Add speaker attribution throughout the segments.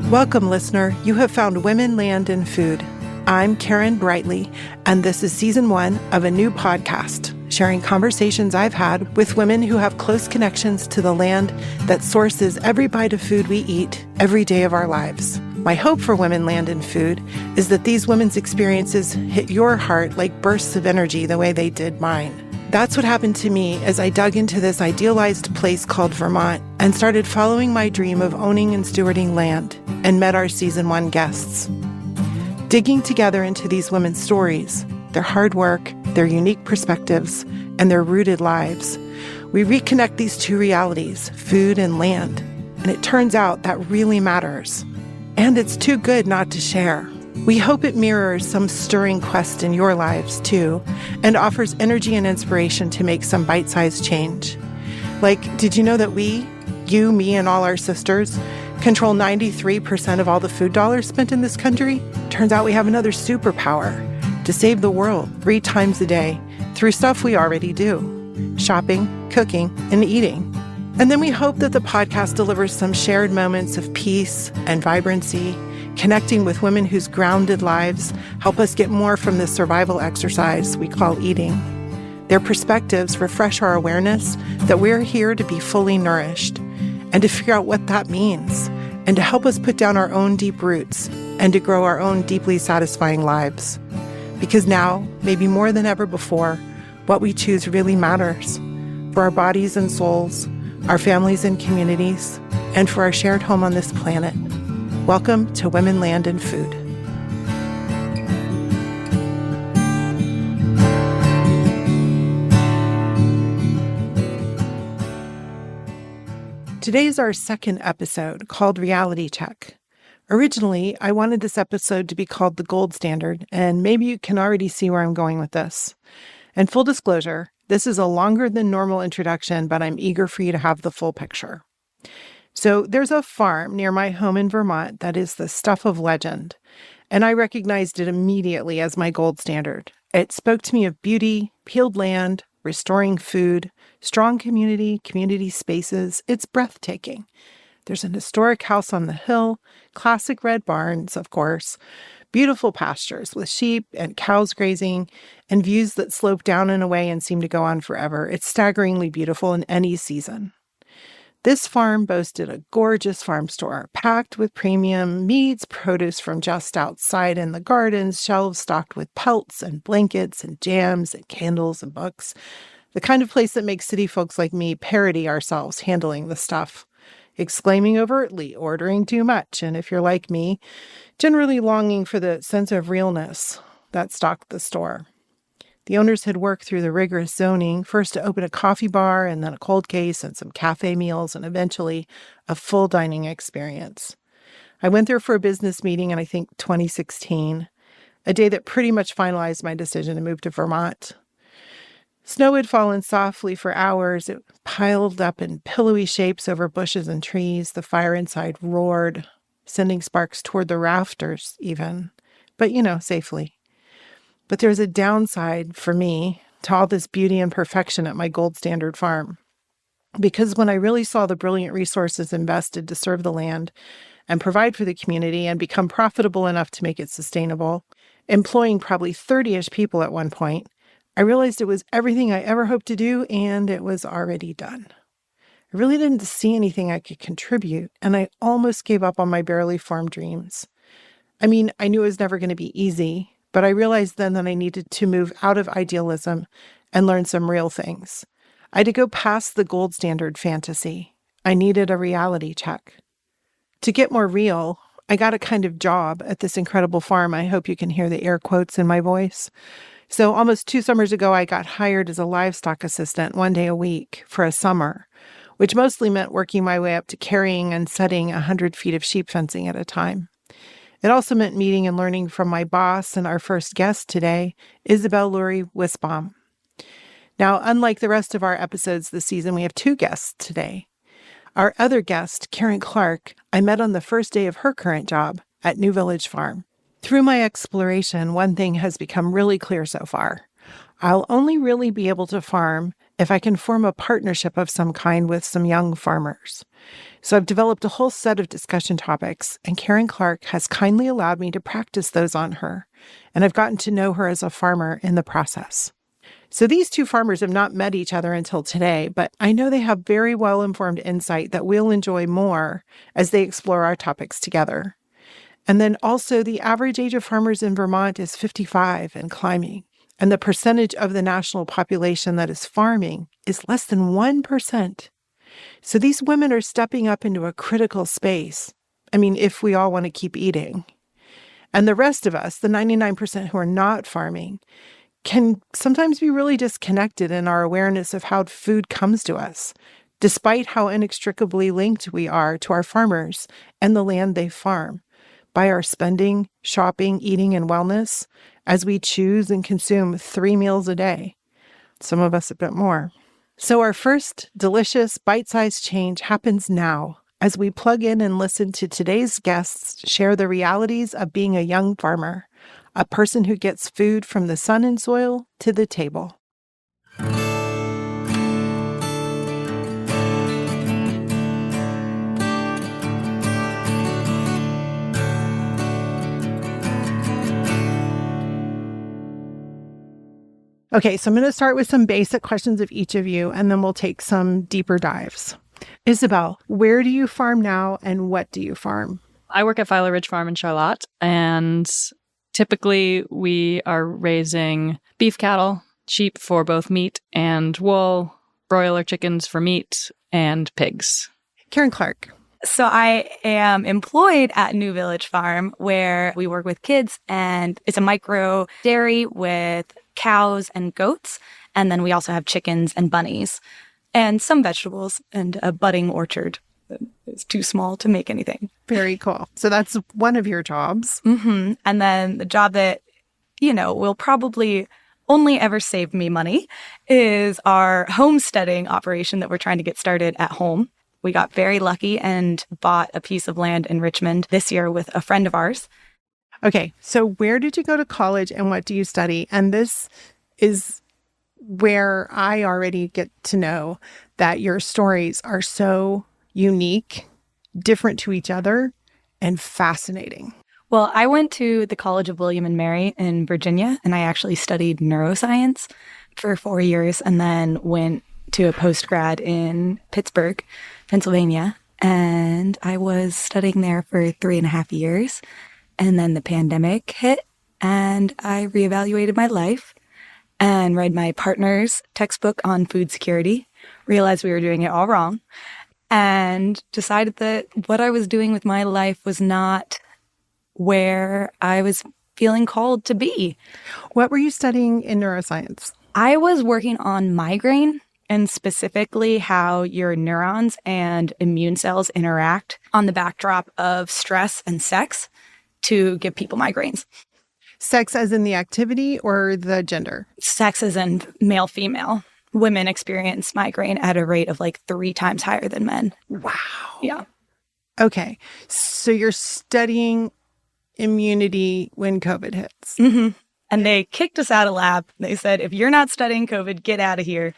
Speaker 1: Welcome, listener. You have found Women, Land, and Food. I'm Karen Brightly, and this is season 1 of a new podcast, sharing conversations I've had with women who have close connections to the land that sources every bite of food we eat every day of our lives. My hope for Women, Land, and Food is that these women's experiences hit your heart like bursts of energy the way they did mine. That's what happened to me as I dug into this idealized place called Vermont and started following my dream of owning and stewarding land and met our season 1 guests. Digging together into these women's stories, their hard work, their unique perspectives, and their rooted lives, we reconnect these two realities, food and land, and it turns out that really matters. And it's too good not to share. We hope it mirrors some stirring quest in your lives, too, and offers energy and inspiration to make some bite-sized change. Like, did you know that we, you, me, and all our sisters, control 93% of all the food dollars spent in this country? Turns out we have another superpower to save the world 3 times a day through stuff we already do: shopping, cooking, and eating. And then we hope that the podcast delivers some shared moments of peace and vibrancy, connecting with women whose grounded lives help us get more from this survival exercise we call eating. Their perspectives refresh our awareness that we're here to be fully nourished and to figure out what that means, and to help us put down our own deep roots and to grow our own deeply satisfying lives. Because now, maybe more than ever before, what we choose really matters for our bodies and souls, our families and communities, and for our shared home on this planet. Welcome to Women, Land, and Food. Today is our second episode, called Reality Check. Originally, I wanted this episode to be called The Gold Standard, and maybe you can already see where I'm going with this. And full disclosure, this is a longer than normal introduction, but I'm eager for you to have the full picture. So there's a farm near my home in Vermont that is the stuff of legend, and I recognized it immediately as my gold standard. It spoke to me of beauty, peeled land, restoring food, strong community spaces. It's breathtaking. There's an historic house on the hill, classic red barns, of course, beautiful pastures with sheep and cows grazing, and views that slope down and away and seem to go on forever. It's staggeringly beautiful in any season. This farm boasted a gorgeous farm store, packed with premium meats, produce from just outside in the gardens, shelves stocked with pelts and blankets and jams and candles and books. The kind of place that makes city folks like me parody ourselves handling the stuff, exclaiming overtly, ordering too much, and if you're like me, generally longing for the sense of realness that stalked the store. The owners had worked through the rigorous zoning, first to open a coffee bar and then a cold case and some cafe meals and eventually a full dining experience. I went there for a business meeting in, I think, 2016, a day that pretty much finalized my decision to move to Vermont. Snow had fallen softly for hours. It piled up in pillowy shapes over bushes and trees. The fire inside roared, sending sparks toward the rafters even, but safely. But there's a downside for me to all this beauty and perfection at my gold standard farm. Because when I really saw the brilliant resources invested to serve the land and provide for the community and become profitable enough to make it sustainable, employing probably 30-ish people at one point, I realized it was everything I ever hoped to do, and it was already done. I really didn't see anything I could contribute, and I almost gave up on my barely formed dreams. I mean, I knew it was never going to be easy, but I realized then that I needed to move out of idealism and learn some real things. I had to go past the gold standard fantasy. I needed a reality check. To get more real, I got a kind of job at this incredible farm. I hope you can hear the air quotes in my voice. So almost 2 summers ago, I got hired as a livestock assistant 1 day a week for a summer, which mostly meant working my way up to carrying and setting 100 feet of sheep fencing at a time. It also meant meeting and learning from my boss and our first guest today, Isabelle Lourie-Wisbaum. Now, unlike the rest of our episodes this season, we have 2 guests today. Our other guest, Karen Clark, I met on the first day of her current job at New Village Farm. Through my exploration, one thing has become really clear so far. I'll only really be able to farm if I can form a partnership of some kind with some young farmers. So I've developed a whole set of discussion topics, and Karen Clark has kindly allowed me to practice those on her, and I've gotten to know her as a farmer in the process. So these two farmers have not met each other until today, but I know they have very well-informed insight that we'll enjoy more as they explore our topics together. And then also the average age of farmers in Vermont is 55 and climbing, and the percentage of the national population that is farming is less than 1%. So these women are stepping up into a critical space. I mean, if we all want to keep eating. And the rest of us, the 99% who are not farming, can sometimes be really disconnected in our awareness of how food comes to us, despite how inextricably linked we are to our farmers and the land they farm, by our spending, shopping, eating, and wellness, as we choose and consume 3 meals a day. Some of us a bit more. So our first delicious bite-sized change happens now as we plug in and listen to today's guests share the realities of being a young farmer, a person who gets food from the sun and soil to the table. Okay, so I'm going to start with some basic questions of each of you, and then we'll take some deeper dives. Isabelle, where do you farm now, and what do you farm?
Speaker 2: I work at Filer Ridge Farm in Charlotte, and typically we are raising beef cattle, sheep for both meat and wool, broiler chickens for meat, and pigs.
Speaker 1: Karen Clark.
Speaker 3: So I am employed at New Village Farm, where we work with kids, and it's a micro dairy with cows and goats. And then we also have chickens and bunnies and some vegetables and a budding orchard that is too small to make anything.
Speaker 1: Very cool. So that's one of your jobs.
Speaker 3: Mm-hmm. And then the job that, will probably only ever save me money is our homesteading operation that we're trying to get started at home. We got very lucky and bought a piece of land in Richmond this year with a friend of ours.
Speaker 1: Okay, so where did you go to college and what do you study? And this is where I already get to know that your stories are so unique, different to each other, and fascinating.
Speaker 3: Well, I went to the College of William and Mary in Virginia, and I actually studied neuroscience for 4 years and then went to a postgrad in Pittsburgh, Pennsylvania. And I was studying there for 3.5 years. And then the pandemic hit, and I reevaluated my life and read my partner's textbook on food security, realized we were doing it all wrong, and decided that what I was doing with my life was not where I was feeling called to be.
Speaker 1: What were you studying in neuroscience?
Speaker 3: I was working on migraine, and specifically how your neurons and immune cells interact on the backdrop of stress and sex to give people migraines.
Speaker 1: Sex as in the activity or the gender?
Speaker 3: Sex as in male, female. Women experience migraine at a rate of like 3 times higher than men.
Speaker 1: Wow.
Speaker 3: Yeah.
Speaker 1: Okay. So you're studying immunity when COVID hits.
Speaker 3: Mm-hmm. And they kicked us out of lab. They said, if you're not studying COVID, get out of here.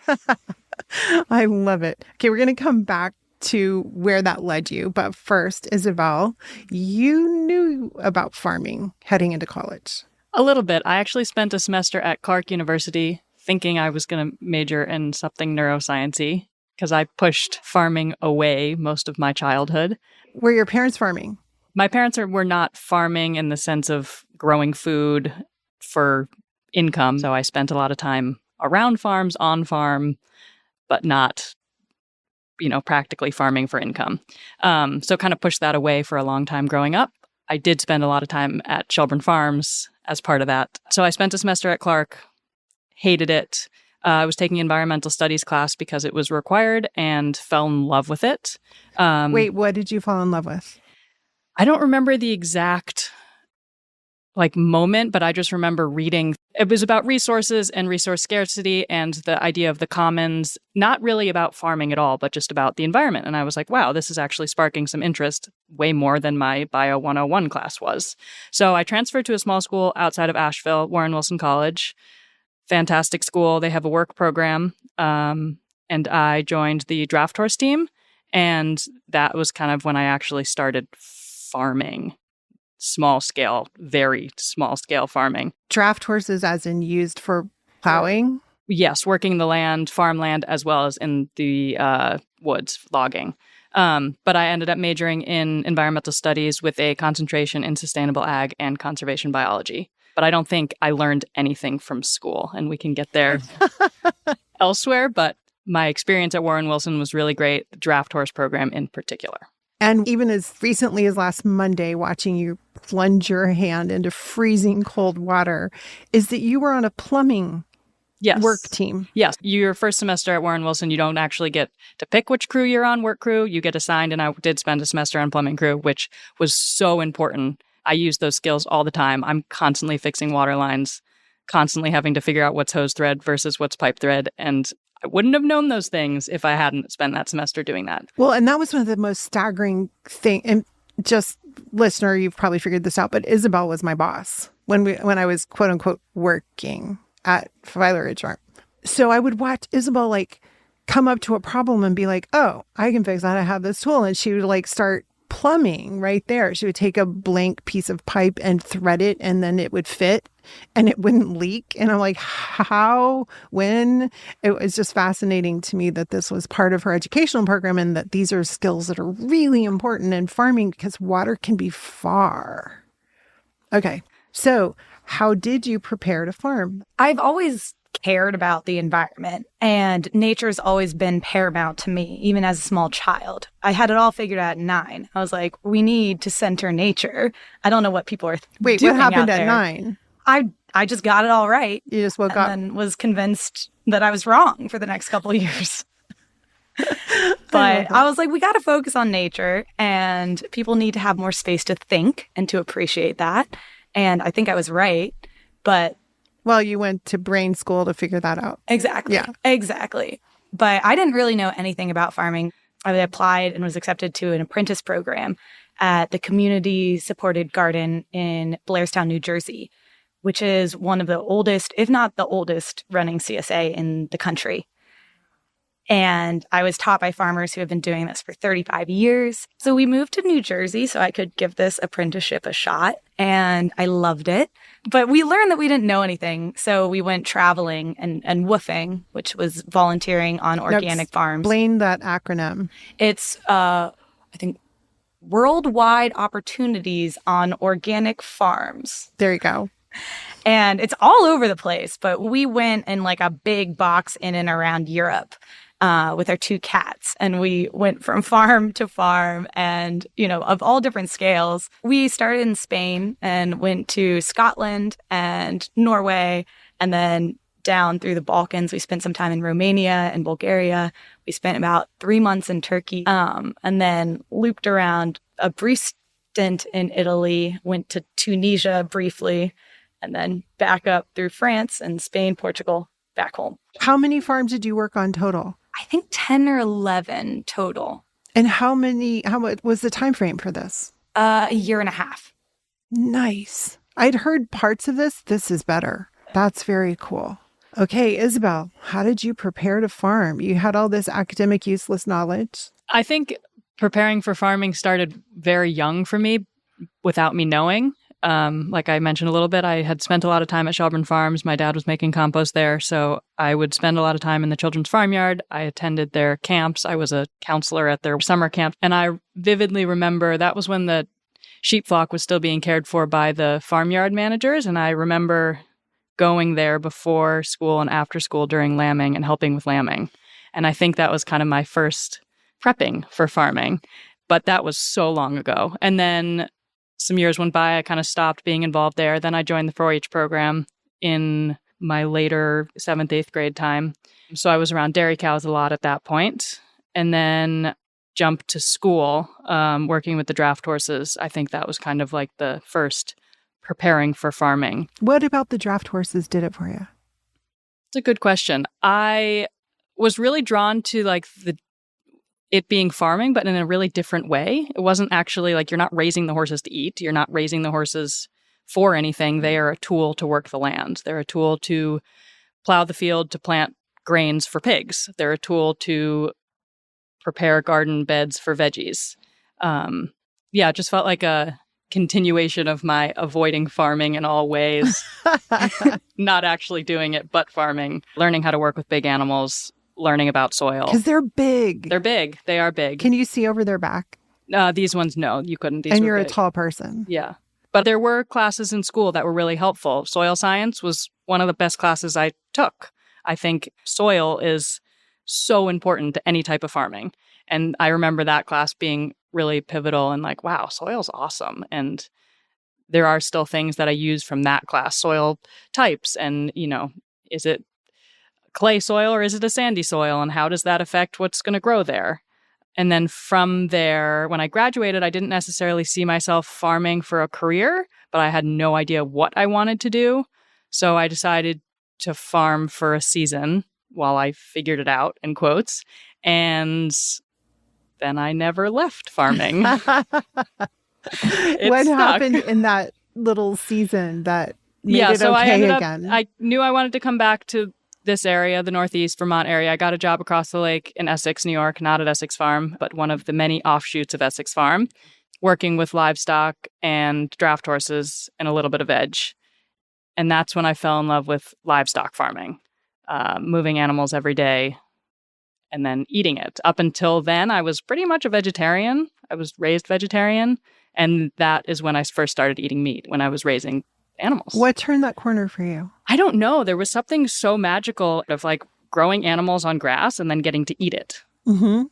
Speaker 1: I love it. Okay, we're going to come back to where that led you. But first, Isabelle, you knew about farming heading into college.
Speaker 2: A little bit. I actually spent a semester at Clark University thinking I was going to major in something neuroscience-y because I pushed farming away most of my childhood.
Speaker 1: Were your parents farming?
Speaker 2: My parents were not farming in the sense of growing food for income. So I spent a lot of time around farms, on farm, but not practically farming for income. So kind of pushed that away for a long time growing up. I did spend a lot of time at Shelburne Farms as part of that. So I spent a semester at Clark, hated it. I was taking environmental studies class because it was required and fell in love with it.
Speaker 1: Wait, what did you fall in love with?
Speaker 2: I don't remember the exact moment, but I just remember reading. It was about resources and resource scarcity and the idea of the commons, not really about farming at all, but just about the environment. And I was like, wow, this is actually sparking some interest, way more than my Bio 101 class was. So I transferred to a small school outside of Asheville, Warren Wilson College, fantastic school. They have a work program. And I joined the draft horse team. And that was kind of when I actually started farming. Small scale, very small scale farming.
Speaker 1: Draft horses as in used for plowing?
Speaker 2: Yes, working the land, farmland, as well as in the woods, logging. But I ended up majoring in environmental studies with a concentration in sustainable ag and conservation biology. But I don't think I learned anything from school, and we can get there elsewhere. But my experience at Warren Wilson was really great, the draft horse program in particular.
Speaker 1: And even as recently as last Monday, watching you plunge your hand into freezing cold water, is that you were on a plumbing work team.
Speaker 2: Yes. Your first semester at Warren Wilson, you don't actually get to pick which crew you're on, work crew. You get assigned, and I did spend a semester on plumbing crew, which was so important. I use those skills all the time. I'm constantly fixing water lines, constantly having to figure out what's hose thread versus what's pipe thread. And I wouldn't have known those things if I hadn't spent that semester doing that.
Speaker 1: Well, and that was one of the most staggering things. And just listener, you've probably figured this out, but Isabelle was my boss when I was quote unquote working at Violet Ridge Farm. So I would watch Isabelle like come up to a problem and be like, oh, I can fix that. I have this tool. And she would like start plumbing right there. She would take a blank piece of pipe and thread it, and then it would fit and it wouldn't leak. And I'm like, how, when? It was just fascinating to me that this was part of her educational program and that these are skills that are really important in farming because water can be far. Okay. So how did you prepare to farm?
Speaker 3: I've always cared about the environment, and nature's always been paramount to me, even as a small child. I had it all figured out at 9. I was like, we need to center nature. I don't know what people are
Speaker 1: Wait,
Speaker 3: doing
Speaker 1: what happened
Speaker 3: out
Speaker 1: at
Speaker 3: there.
Speaker 1: 9?
Speaker 3: I just got it all right.
Speaker 1: You just woke up
Speaker 3: and was convinced that I was wrong for the next couple of years. But I was like, we got to focus on nature, and people need to have more space to think and to appreciate that. And I think I was right, but
Speaker 1: well, you went to brain school to figure that out.
Speaker 3: exactly.
Speaker 1: Yeah.
Speaker 3: Exactly. But I didn't really know anything about farming. I applied and was accepted to an apprentice program at the community supported garden in Blairstown, New Jersey, which is one of the oldest, if not the oldest, running CSA in the country. And I was taught by farmers who have been doing this for 35 years. So we moved to New Jersey so I could give this apprenticeship a shot. And I loved it. But we learned that we didn't know anything. So we went traveling and woofing, which was volunteering on organic farms.
Speaker 1: Explain that acronym.
Speaker 3: It's, I think, Worldwide Opportunities on Organic Farms.
Speaker 1: There you go.
Speaker 3: And it's all over the place. But we went in like a big box in and around Europe. With our 2 cats. And we went from farm to farm and, of all different scales. We started in Spain and went to Scotland and Norway and then down through the Balkans. We spent some time in Romania and Bulgaria. We spent about 3 months in Turkey and then looped around a brief stint in Italy, went to Tunisia briefly, and then back up through France and Spain, Portugal, back home.
Speaker 1: How many farms did you work on total?
Speaker 3: I think 10 or 11 total.
Speaker 1: And how much was the time frame for this?
Speaker 3: A year and a half.
Speaker 1: Nice. I'd heard parts of this. This is better. That's very cool. Okay, Isabelle, how did you prepare to farm? You had all this academic useless knowledge.
Speaker 2: I think preparing for farming started very young for me without me knowing. Like I mentioned a little bit, I had spent a lot of time at Shelburne Farms. My dad was making compost there, so I would spend a lot of time in the children's farmyard. I attended their camps. I was a counselor at their summer camp, and I vividly remember that was when the sheep flock was still being cared for by the farmyard managers, and I remember going there before school and after school during lambing and helping with lambing. And I think that was kind of my first prepping for farming, but that was so long ago. And then some years went by, I kind of stopped being involved there. Then I joined the 4-H program in my later 7th, 8th grade time. So I was around dairy cows a lot at that point. And then jumped to school, working with the draft horses. I think that was kind of like the first preparing for farming.
Speaker 1: What about the draft horses did it for you?
Speaker 2: It's a good question. I was really drawn to like it being farming, but in a really different way. It wasn't actually like you're not raising the horses to eat. You're not raising the horses for anything. They are a tool to work the land. They're a tool to plow the field to plant grains for pigs. They're a tool to prepare garden beds for veggies. It just felt like a continuation of my avoiding farming in all ways, not actually doing it, but farming, learning how to work with big animals, learning about soil.
Speaker 1: Because they're big.
Speaker 2: They're big. They are big.
Speaker 1: Can you see over their back?
Speaker 2: These ones, no, you couldn't. These
Speaker 1: and
Speaker 2: were
Speaker 1: you're
Speaker 2: big.
Speaker 1: A tall person.
Speaker 2: Yeah. But there were classes in school that were really helpful. Soil science was one of the best classes I took. I think soil is so important to any type of farming. And I remember that class being really pivotal and like, wow, soil's awesome. And there are still things that I use from that class, soil types. And, is it clay soil or is it a sandy soil? And how does that affect what's going to grow there? And then from there, when I graduated, I didn't necessarily see myself farming for a career, but I had no idea what I wanted to do. So I decided to farm for a season while I figured it out, in quotes. And then I never left farming.
Speaker 1: What
Speaker 2: stuck.
Speaker 1: happened in that little season that made it
Speaker 2: so
Speaker 1: okay again?
Speaker 2: I knew I wanted to come back to this area, the Northeast Vermont area. I got a job across the lake in Essex, New York, not at Essex Farm, but one of the many offshoots of Essex Farm, working with livestock and draft horses and a little bit of veg. And that's when I fell in love with livestock farming, moving animals every day and then eating it. Up until then, I was pretty much a vegetarian. I was raised vegetarian. And that is when I first started eating meat, when I was raising animals.
Speaker 1: What turned that corner for you?
Speaker 2: I don't know. There was something so magical of like growing animals on grass and then getting to eat it.
Speaker 1: Mm-hmm.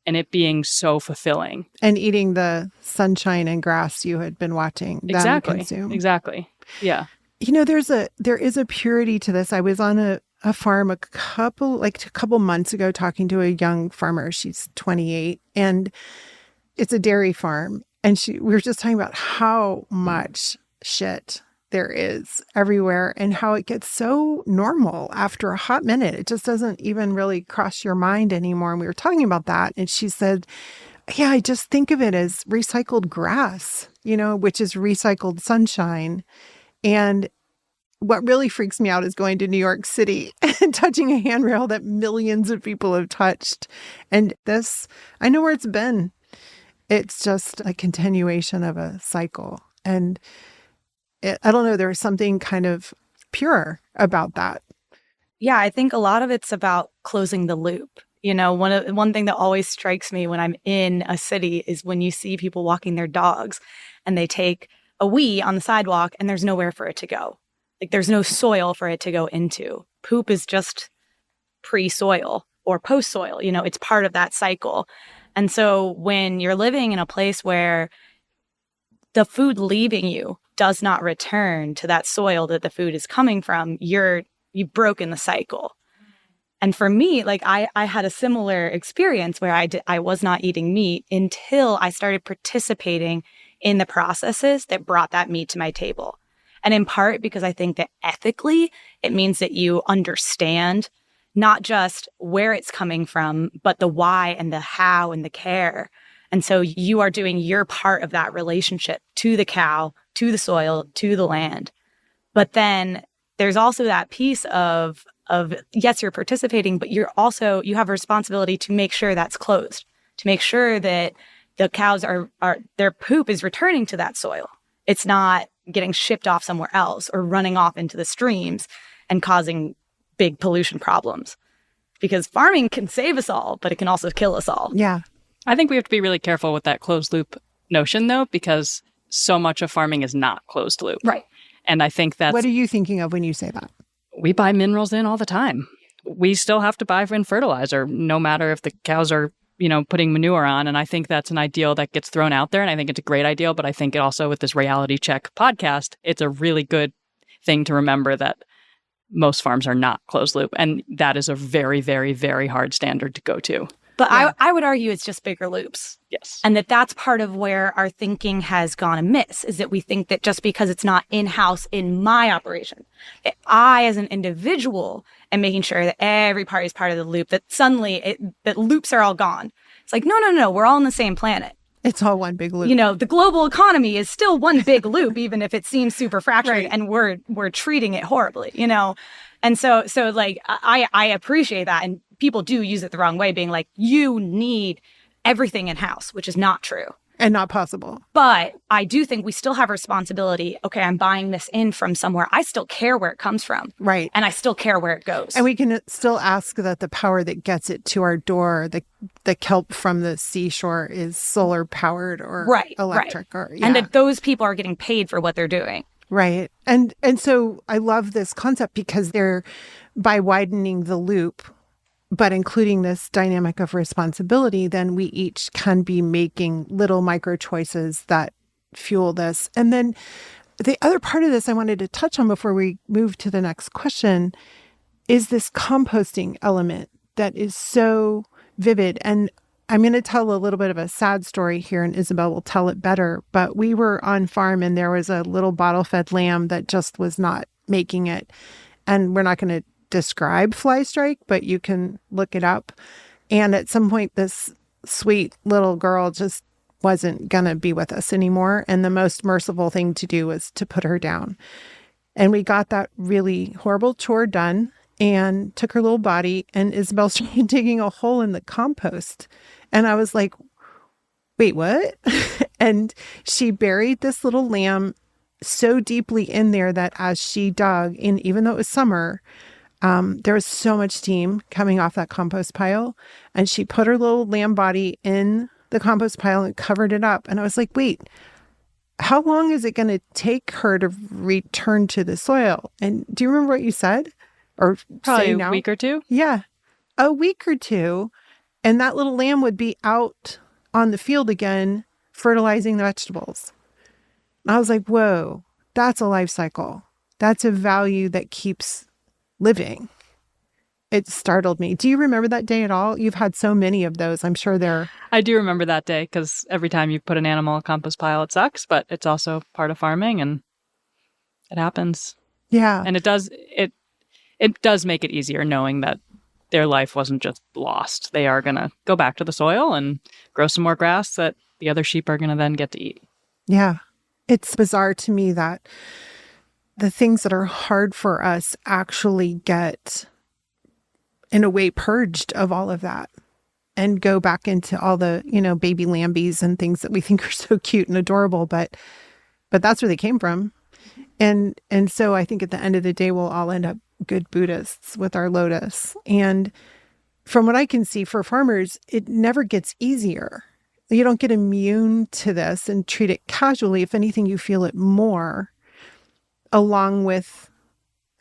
Speaker 2: And it being so fulfilling.
Speaker 1: And eating the sunshine and grass you had been watching them consume.
Speaker 2: Exactly. Yeah.
Speaker 1: There is a purity to this. I was on a farm a couple months ago talking to a young farmer. She's 28 and it's a dairy farm. And we were just talking about how much shit there is everywhere and how it gets so normal after a hot minute. It just doesn't even really cross your mind anymore. And we were talking about that. And she said, yeah, I just think of it as recycled grass, which is recycled sunshine. And what really freaks me out is going to New York City and touching a handrail that millions of people have touched. And this, I know where it's been. It's just a continuation of a cycle. And I don't know, there's something kind of pure about that.
Speaker 3: Yeah, I think a lot of it's about closing the loop. One thing that always strikes me when I'm in a city is when you see people walking their dogs and they take a wee on the sidewalk and there's nowhere for it to go. Like there's no soil for it to go into. Poop is just pre-soil or post-soil. It's part of that cycle. And so when you're living in a place where the food leaving you does not return to that soil that the food is coming from, you've broken the cycle. And for me, like I had a similar experience where I was not eating meat until I started participating in the processes that brought that meat to my table. And in part because I think that ethically, it means that you understand not just where it's coming from, but the why and the how and the care. And so you are doing your part of that relationship to the cow, to the soil, to the land. But then there's also that piece of yes, you're participating, but you have a responsibility to make sure that's closed, to make sure that the cows their poop is returning to that soil. It's not getting shipped off somewhere else or running off into the streams and causing big pollution problems. Because farming can save us all, but it can also kill us all.
Speaker 1: Yeah.
Speaker 2: I think we have to be really careful with that closed loop notion, though, because so much of farming is not closed loop.
Speaker 3: Right.
Speaker 2: And I think that's...
Speaker 1: What are you thinking of when you say that?
Speaker 2: We buy minerals in all the time. We still have to buy in fertilizer, no matter if the cows are, putting manure on. And I think that's an ideal that gets thrown out there. And I think it's a great ideal. But I think it also, with this Reality Check podcast, it's a really good thing to remember that most farms are not closed loop. And that is a very, very, very hard standard to go to.
Speaker 3: But yeah. I would argue it's just bigger loops.
Speaker 2: Yes.
Speaker 3: And that's part of where our thinking has gone amiss, is that we think that just because it's not in-house in my operation, that I as an individual am making sure that every part is part of the loop, that suddenly that loops are all gone. It's like, no, we're all on the same planet.
Speaker 1: It's all one big loop.
Speaker 3: You know, the global economy is still one big loop, even if it seems super fractured,
Speaker 1: Right.
Speaker 3: and we're treating it horribly, you know? And so like, I appreciate that. And people do use it the wrong way, being like, you need everything in-house, which is not true.
Speaker 1: And not possible.
Speaker 3: But I do think we still have a responsibility. Okay, I'm buying this in from somewhere. I still care where it comes from.
Speaker 1: Right.
Speaker 3: And I still care where it goes.
Speaker 1: And we can still ask that the power that gets it to our door, the kelp from the seashore, is solar powered or electric. Or
Speaker 3: And that those people are getting paid for what they're doing.
Speaker 1: Right. And so I love this concept because by widening the loop, but including this dynamic of responsibility, then we each can be making little micro choices that fuel this. And then the other part of this I wanted to touch on before we move to the next question is this composting element that is so vivid. And I'm going to tell a little bit of a sad story here, and Isabelle will tell it better. But we were on farm and there was a little bottle-fed lamb that just was not making it. And we're not going to describe fly strike, but you can look it up. And at some point, this sweet little girl just wasn't going to be with us anymore. And the most merciful thing to do was to put her down. And we got that really horrible chore done and took her little body, and Isabelle started digging a hole in the compost. And I was like, wait, what? And she buried this little lamb so deeply in there that as she dug, and even though it was summer, there was so much steam coming off that compost pile. And she put her little lamb body in the compost pile and covered it up. And I was like, wait, how long is it going to take her to return to the soil? And do you remember what you said? Or
Speaker 2: probably
Speaker 1: a
Speaker 2: week or two?
Speaker 1: Yeah, a week or two. And that little lamb would be out on the field again, fertilizing the vegetables. And I was like, whoa, that's a life cycle. That's a value that keeps living. It startled me. Do you remember that day at all? You've had so many of those. I'm sure they're...
Speaker 2: I do remember that day because every time you put an animal in a compost pile, it sucks, but it's also part of farming and it happens.
Speaker 1: Yeah.
Speaker 2: And it does make it easier knowing that their life wasn't just lost. They are going to go back to the soil and grow some more grass that the other sheep are going to then get to eat.
Speaker 1: Yeah. It's bizarre to me that the things that are hard for us actually get, in a way, purged of all of that and go back into all the, baby lambies and things that we think are so cute and adorable, but that's where they came from. And so I think at the end of the day, we'll all end up good Buddhists with our lotus. And from what I can see for farmers, it never gets easier. You don't get immune to this and treat it casually. If anything, you feel it more, along with,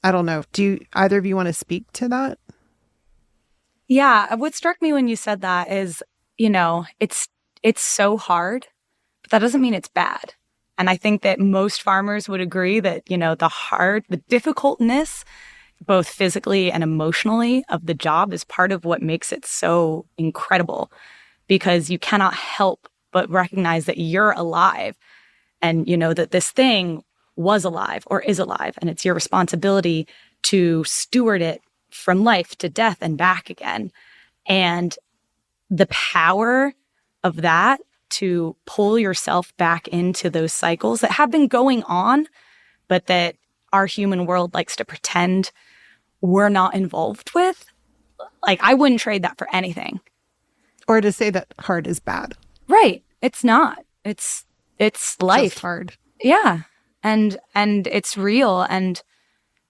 Speaker 1: I don't know, do either of you want to speak to that?
Speaker 3: Yeah. What struck me when you said that is, it's so hard, but that doesn't mean it's bad. And I think that most farmers would agree that, the difficultness, both physically and emotionally, of the job is part of what makes it so incredible, because you cannot help but recognize that you're alive and, that this thing was alive or is alive. And it's your responsibility to steward it from life to death and back again. And the power of that to pull yourself back into those cycles that have been going on, but that our human world likes to pretend we're not involved with. Like, I wouldn't trade that for anything.
Speaker 1: Or to say that hard is bad.
Speaker 3: Right. It's not. It's life.
Speaker 1: Just hard.
Speaker 3: Yeah. And it's real. And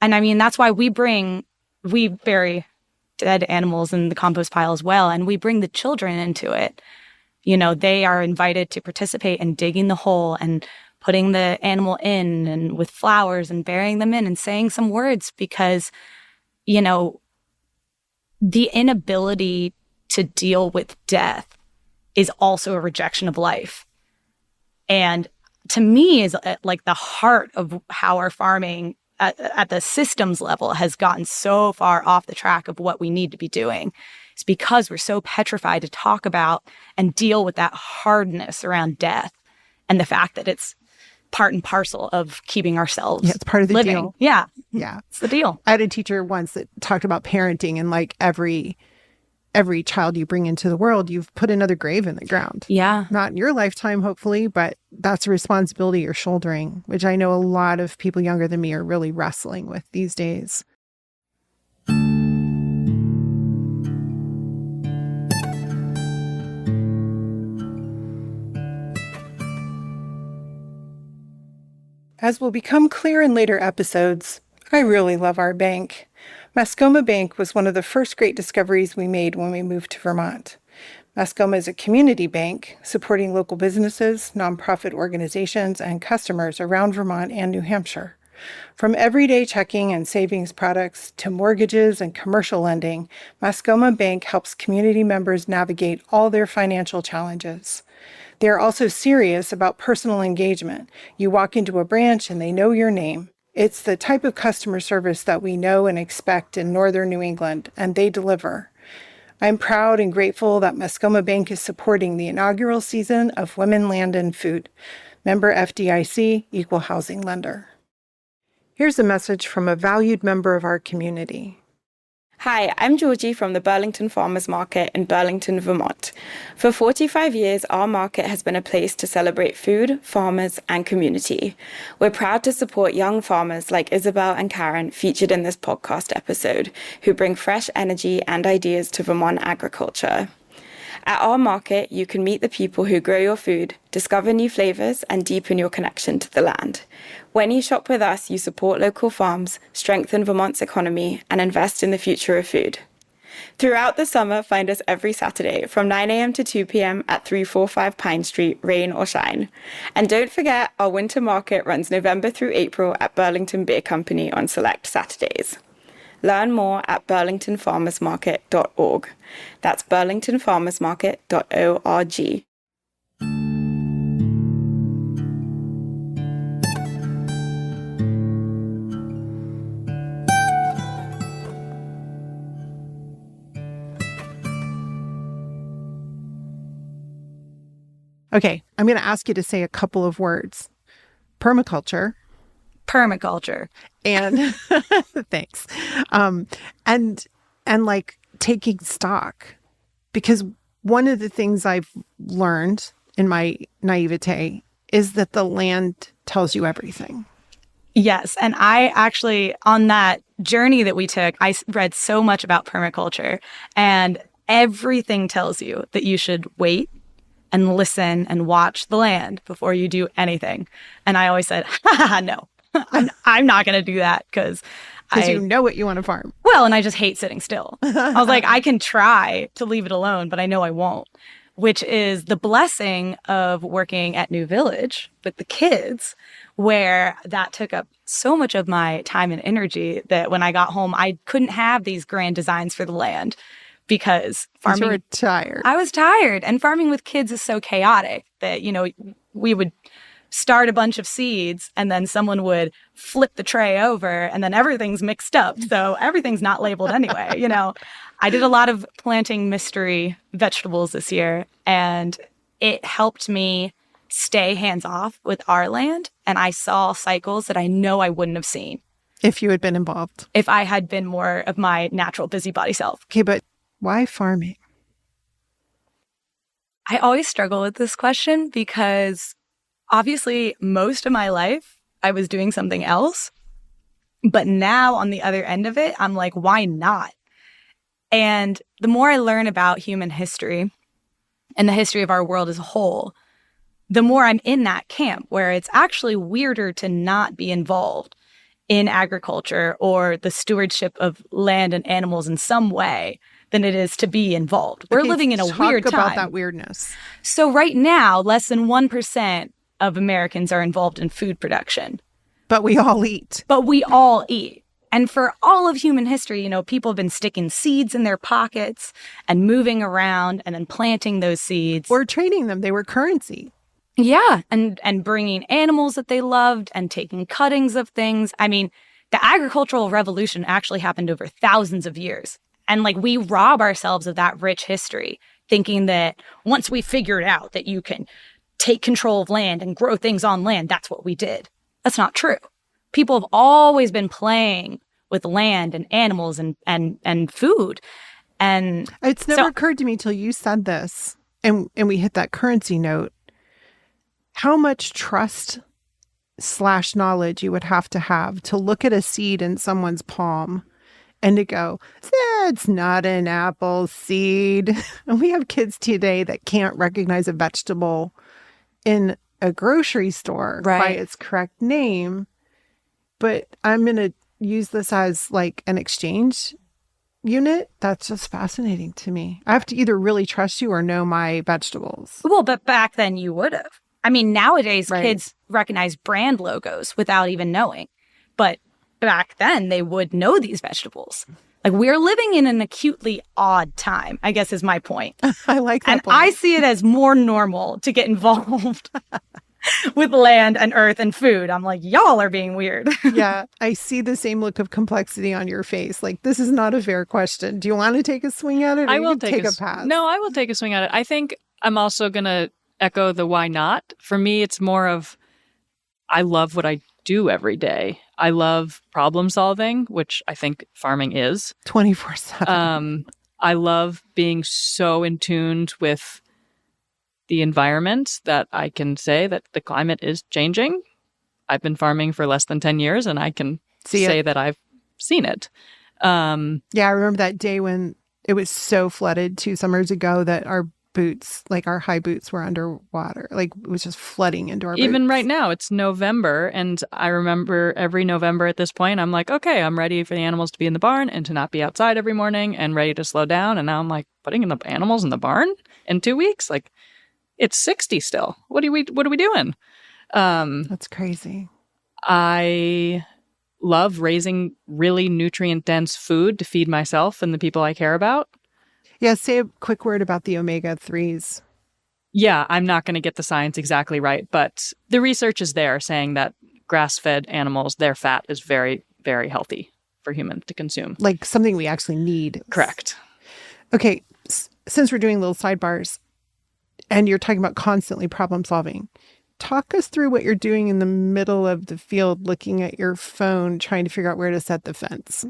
Speaker 3: I mean, that's why we bury dead animals in the compost pile as well. And we bring the children into it. They are invited to participate in digging the hole and putting the animal in and with flowers and burying them in and saying some words, because, the inability to deal with death is also a rejection of life. And to me is like the heart of how our farming at the systems level has gotten so far off the track of what we need to be doing. It's because we're so petrified to talk about and deal with that hardness around death and the fact that it's part and parcel of keeping ourselves
Speaker 1: it's part of the
Speaker 3: living.
Speaker 1: deal.
Speaker 3: Yeah.
Speaker 1: Yeah.
Speaker 3: It's the deal.
Speaker 1: I had a teacher once that talked about parenting, and like every every child you bring into the world, you've put another grave in the ground.
Speaker 3: Yeah.
Speaker 1: Not in your lifetime, hopefully, but that's a responsibility you're shouldering, which I know a lot of people younger than me are really wrestling with these days. As will become clear in later episodes, I really love our bank. Mascoma Bank was one of the first great discoveries we made when we moved to Vermont. Mascoma is a community bank supporting local businesses, nonprofit organizations, and customers around Vermont and New Hampshire. From everyday checking and savings products to mortgages and commercial lending, Mascoma Bank helps community members navigate all their financial challenges. They are also serious about personal engagement. You walk into a branch and they know your name. It's the type of customer service that we know and expect in northern New England, and they deliver. I'm proud and grateful that Mascoma Bank is supporting the inaugural season of Women, Land, and Food. Member FDIC, Equal Housing Lender. Here's a message from a valued member of our community.
Speaker 4: Hi, I'm Georgie from the Burlington Farmers Market in Burlington, Vermont. For 45 years, our market has been a place to celebrate food, farmers, and community. We're proud to support young farmers like Isabelle and Karen featured in this podcast episode, who bring fresh energy and ideas to Vermont agriculture. At our market, you can meet the people who grow your food, discover new flavors, and deepen your connection to the land. When you shop with us, you support local farms, strengthen Vermont's economy, and invest in the future of food. Throughout the summer, find us every Saturday from 9 a.m. to 2 p.m. at 345 Pine Street, rain or shine. And don't forget, our winter market runs November through April at Burlington Beer Company on select Saturdays. Learn more at burlingtonfarmersmarket.org. That's burlingtonfarmersmarket.org.
Speaker 1: Okay, I'm going to ask you to say a couple of words. Permaculture.
Speaker 3: Permaculture.
Speaker 1: And thanks. And like taking stock, because one of the things I've learned in my naivete is that the land tells you everything.
Speaker 3: Yes. And I actually, on that journey that we took, I read so much about permaculture, and everything tells you that you should wait and listen and watch the land before you do anything. And I always said, no. I'm not going to do that because
Speaker 1: you know what you want to farm.
Speaker 3: Well, and I just hate sitting still. I was like, I can try to leave it alone, but I know I won't, which is the blessing of working at New Village with the kids, where that took up so much of my time and energy that when I got home, I couldn't have these grand designs for the land because farming.
Speaker 1: You were tired.
Speaker 3: I was tired. And farming with kids is so chaotic that, we would start a bunch of seeds and then someone would flip the tray over and then everything's mixed up. So everything's not labeled anyway. I did a lot of planting mystery vegetables this year, and it helped me stay hands off with our land. And I saw cycles that I know I wouldn't have seen
Speaker 1: if you had been involved,
Speaker 3: if I had been more of my natural busybody self.
Speaker 1: Okay, but why farming?
Speaker 3: I always struggle with this question because obviously, most of my life, I was doing something else. But now on the other end of it, I'm like, why not? And the more I learn about human history and the history of our world as a whole, the more I'm in that camp where it's actually weirder to not be involved in agriculture or the stewardship of land and animals in some way than it is to be involved. We're living in a weird time.
Speaker 1: Talk about that weirdness.
Speaker 3: So right now, less than 1% of Americans are involved in food production.
Speaker 1: But we all eat.
Speaker 3: And for all of human history, people have been sticking seeds in their pockets and moving around and then planting those seeds.
Speaker 1: Or trading them. They were currency.
Speaker 3: Yeah. And bringing animals that they loved and taking cuttings of things. I mean, the agricultural revolution actually happened over thousands of years. And we rob ourselves of that rich history, thinking that once we figured out that you can take control of land and grow things on land, that's what we did. That's not true. People have always been playing with land and animals and food. And
Speaker 1: It's never occurred to me till you said this and we hit that currency note, how much trust / knowledge you would have to look at a seed in someone's palm and to go, that's not an apple seed. And we have kids today that can't recognize a vegetable in a grocery store by its correct name. But I'm going to use this as like an exchange unit. That's just fascinating to me. I have to either really trust you or know my vegetables.
Speaker 3: Well, but back then you would have. I mean, nowadays kids recognize brand logos without even knowing. But back then they would know these vegetables. Like, we're living in an acutely odd time, I guess is my point.
Speaker 1: I like that
Speaker 3: and
Speaker 1: point.
Speaker 3: I see it as more normal to get involved with land and earth and food. I'm like, y'all are being weird.
Speaker 1: Yeah, I see the same look of complexity on your face. Like, this is not a fair question. Do you want to take a swing at it? Or
Speaker 2: I will
Speaker 1: take a pass.
Speaker 2: No, I will take a swing at it. I think I'm also going to echo the why not. For me, it's more of I love what I do every day. I love problem solving, which I think farming is
Speaker 1: 24/7.
Speaker 2: I love being so in tune with the environment that I can say that the climate is changing. I've been farming for less than 10 years and I can say that I've seen it.
Speaker 1: Yeah, I remember that day when it was so flooded 2 summers ago that our boots, like our high boots, were underwater. Like, it was just flooding into our boots.
Speaker 2: Even right now, it's November. And I remember every November at this point, I'm like, okay, I'm ready for the animals to be in the barn and to not be outside every morning and ready to slow down. And now I'm like, putting in the animals in the barn in 2 weeks? Like, it's 60 still. What are we doing?
Speaker 1: That's crazy.
Speaker 2: I love raising really nutrient-dense food to feed myself and the people I care about.
Speaker 1: Yeah, say a quick word about the omega-3s.
Speaker 2: Yeah, I'm not going to get the science exactly right, but the research is there saying that grass-fed animals, their fat is very, very healthy for humans to consume.
Speaker 1: Like something we actually need.
Speaker 2: Correct.
Speaker 1: Okay, since we're doing little sidebars and you're talking about constantly problem solving, talk us through what you're doing in the middle of the field, looking at your phone, trying to figure out where to set the fence.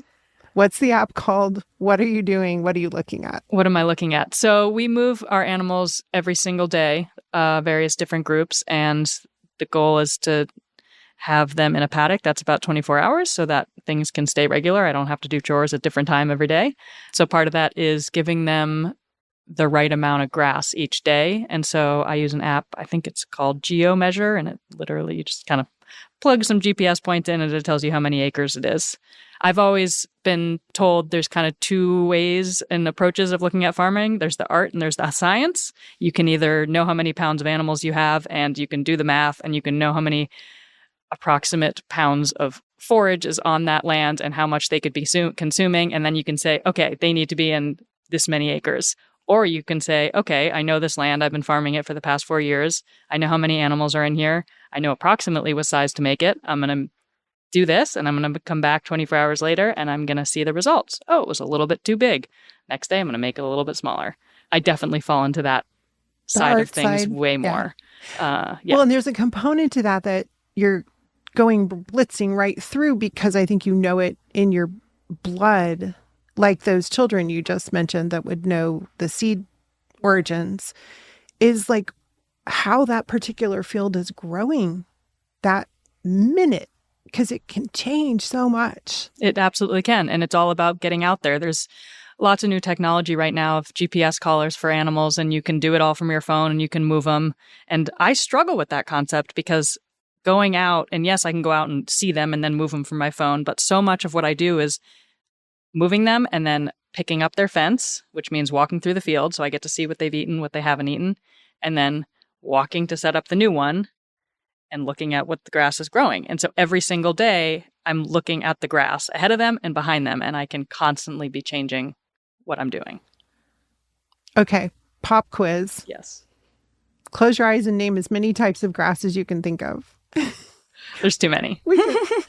Speaker 1: What's the app called? What are you doing? What are you looking at?
Speaker 2: What am I looking at? So we move our animals every single day, various different groups, and the goal is to have them in a paddock that's about 24 hours so that things can stay regular. I don't have to do chores at different time every day. So part of that is giving them the right amount of grass each day. And so I use an app, I think it's called GeoMeasure, and it literally, you just kind of plug some GPS points in and it tells you how many acres it is. I've always been told there's kind of 2 ways and approaches of looking at farming. There's the art and there's the science. You can either know how many pounds of animals you have and you can do the math and you can know how many approximate pounds of forage is on that land and how much they could be consuming. And then you can say, okay, they need to be in this many acres. Or you can say, okay, I know this land. I've been farming it for the past 4 years. I know how many animals are in here. I know approximately what size to make it. I'm going to do this and I'm going to come back 24 hours later and I'm going to see the results. Oh, it was a little bit too big. Next day, I'm going to make it a little bit smaller. I definitely fall into that side of things way more. Yeah.
Speaker 1: Well, and there's a component to that you're going blitzing right through because I think you know it in your blood, like those children you just mentioned that would know the seed origins, is like how that particular field is growing that minute, because it can change so much.
Speaker 2: It absolutely can. And it's all about getting out there. There's lots of new technology right now of GPS collars for animals, and you can do it all from your phone and you can move them. And I struggle with that concept because going out, and yes, I can go out and see them and then move them from my phone, but so much of what I do is moving them and then picking up their fence, which means walking through the field. So I get to see what they've eaten, what they haven't eaten, and then walking to set up the new one and looking at what the grass is growing. And so every single day, I'm looking at the grass ahead of them and behind them, and I can constantly be changing what I'm doing.
Speaker 1: Okay, pop quiz.
Speaker 2: Yes.
Speaker 1: Close your eyes and name as many types of grass as you can think of.
Speaker 2: There's too many.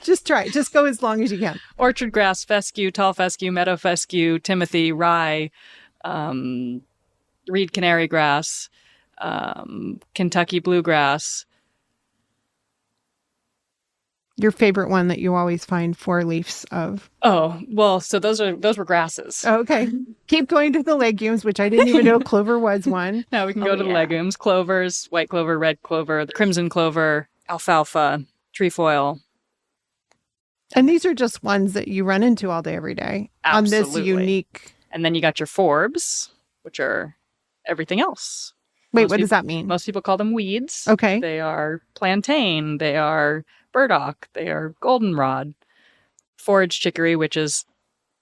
Speaker 1: Just try. Just go as long as you can.
Speaker 2: Orchard grass, fescue, tall fescue, meadow fescue, timothy, rye, reed canary grass, Kentucky bluegrass,
Speaker 1: Your favorite one that you always find 4 leaves of.
Speaker 2: Oh, well, so those were grasses.
Speaker 1: Okay. Keep going to the legumes, which I didn't even know clover was one.
Speaker 2: Now we can go to the legumes. Clovers, white clover, red clover, crimson clover, alfalfa, trefoil.
Speaker 1: And these are just ones that you run into all day, every day.
Speaker 2: Absolutely.
Speaker 1: On this unique...
Speaker 2: And then you got your forbs, which are everything else.
Speaker 1: Wait, what does that mean?
Speaker 2: Most people call them weeds.
Speaker 1: Okay.
Speaker 2: They are plantain. They are burdock. They are goldenrod. Forage chicory, which is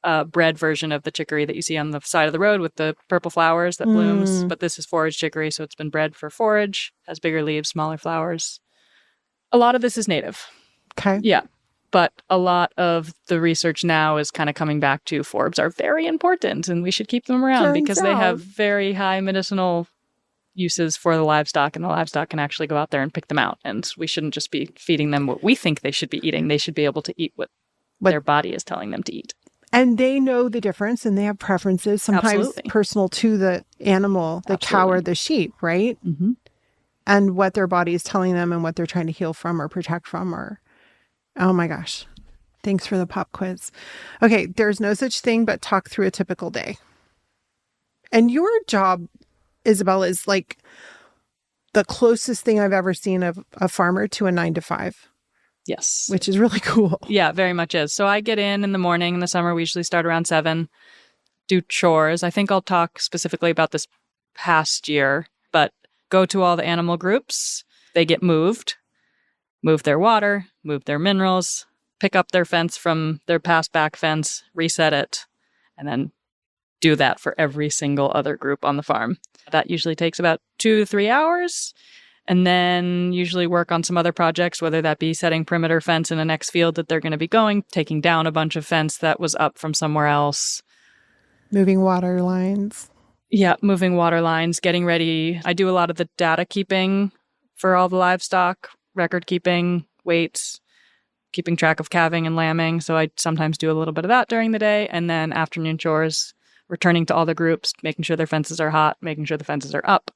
Speaker 2: a bred version of the chicory that you see on the side of the road with the purple flowers that blooms. But this is forage chicory, so it's been bred for forage. Has bigger leaves, smaller flowers. A lot of this is native.
Speaker 1: Okay.
Speaker 2: Yeah. But a lot of the research now is kind of coming back to forbs are very important and we should keep them around because they have very high medicinal uses for the livestock, and the livestock can actually go out there and pick them out. And we shouldn't just be feeding them what we think they should be eating. They should be able to eat what their body is telling them to eat.
Speaker 1: And they know the difference and they have preferences, sometimes personal to the animal, the cow or the sheep, right?
Speaker 2: Mm-hmm.
Speaker 1: And what their body is telling them and what they're trying to heal from or protect from or... Oh my gosh. Thanks for the pop quiz. Okay, there's no such thing but talk through a typical day. And your job, Isabelle, is like the closest thing I've ever seen of a farmer to a 9-to-5.
Speaker 2: Yes.
Speaker 1: Which is really cool.
Speaker 2: Yeah, very much is. So I get in the morning. In the summer, we usually start around 7, do chores. I think I'll talk specifically about this past year, but go to all the animal groups. They get moved their water, move their minerals, pick up their fence from their past back fence, reset it, and then do that for every single other group on the farm. That usually takes about 2 to 3 hours, and then usually work on some other projects, whether that be setting perimeter fence in the next field that they're going to be going, taking down a bunch of fence that was up from somewhere else.
Speaker 1: Moving water lines.
Speaker 2: Yeah, moving water lines, getting ready. I do a lot of the data keeping for all the livestock, record keeping, weights, keeping track of calving and lambing. So I sometimes do a little bit of that during the day. And then afternoon chores, returning to all the groups, making sure their fences are hot, making sure the fences are up,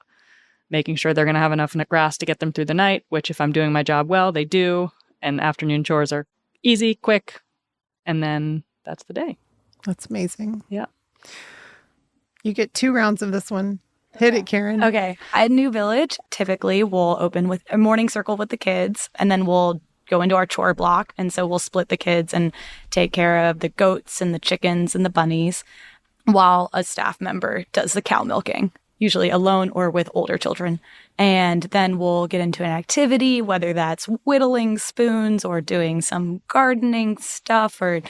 Speaker 2: making sure they're going to have enough grass to get them through the night, which if I'm doing my job well, they do. And afternoon chores are easy, quick. And then that's the day.
Speaker 1: That's amazing.
Speaker 2: Yeah.
Speaker 1: You get 2 rounds of this one. Hit it, Karen.
Speaker 3: Okay. At New Village, typically we'll open with a morning circle with the kids, and then we'll go into our chore block. And so we'll split the kids and take care of the goats and the chickens and the bunnies while a staff member does the cow milking, usually alone or with older children. And then we'll get into an activity, whether that's whittling spoons or doing some gardening stuff or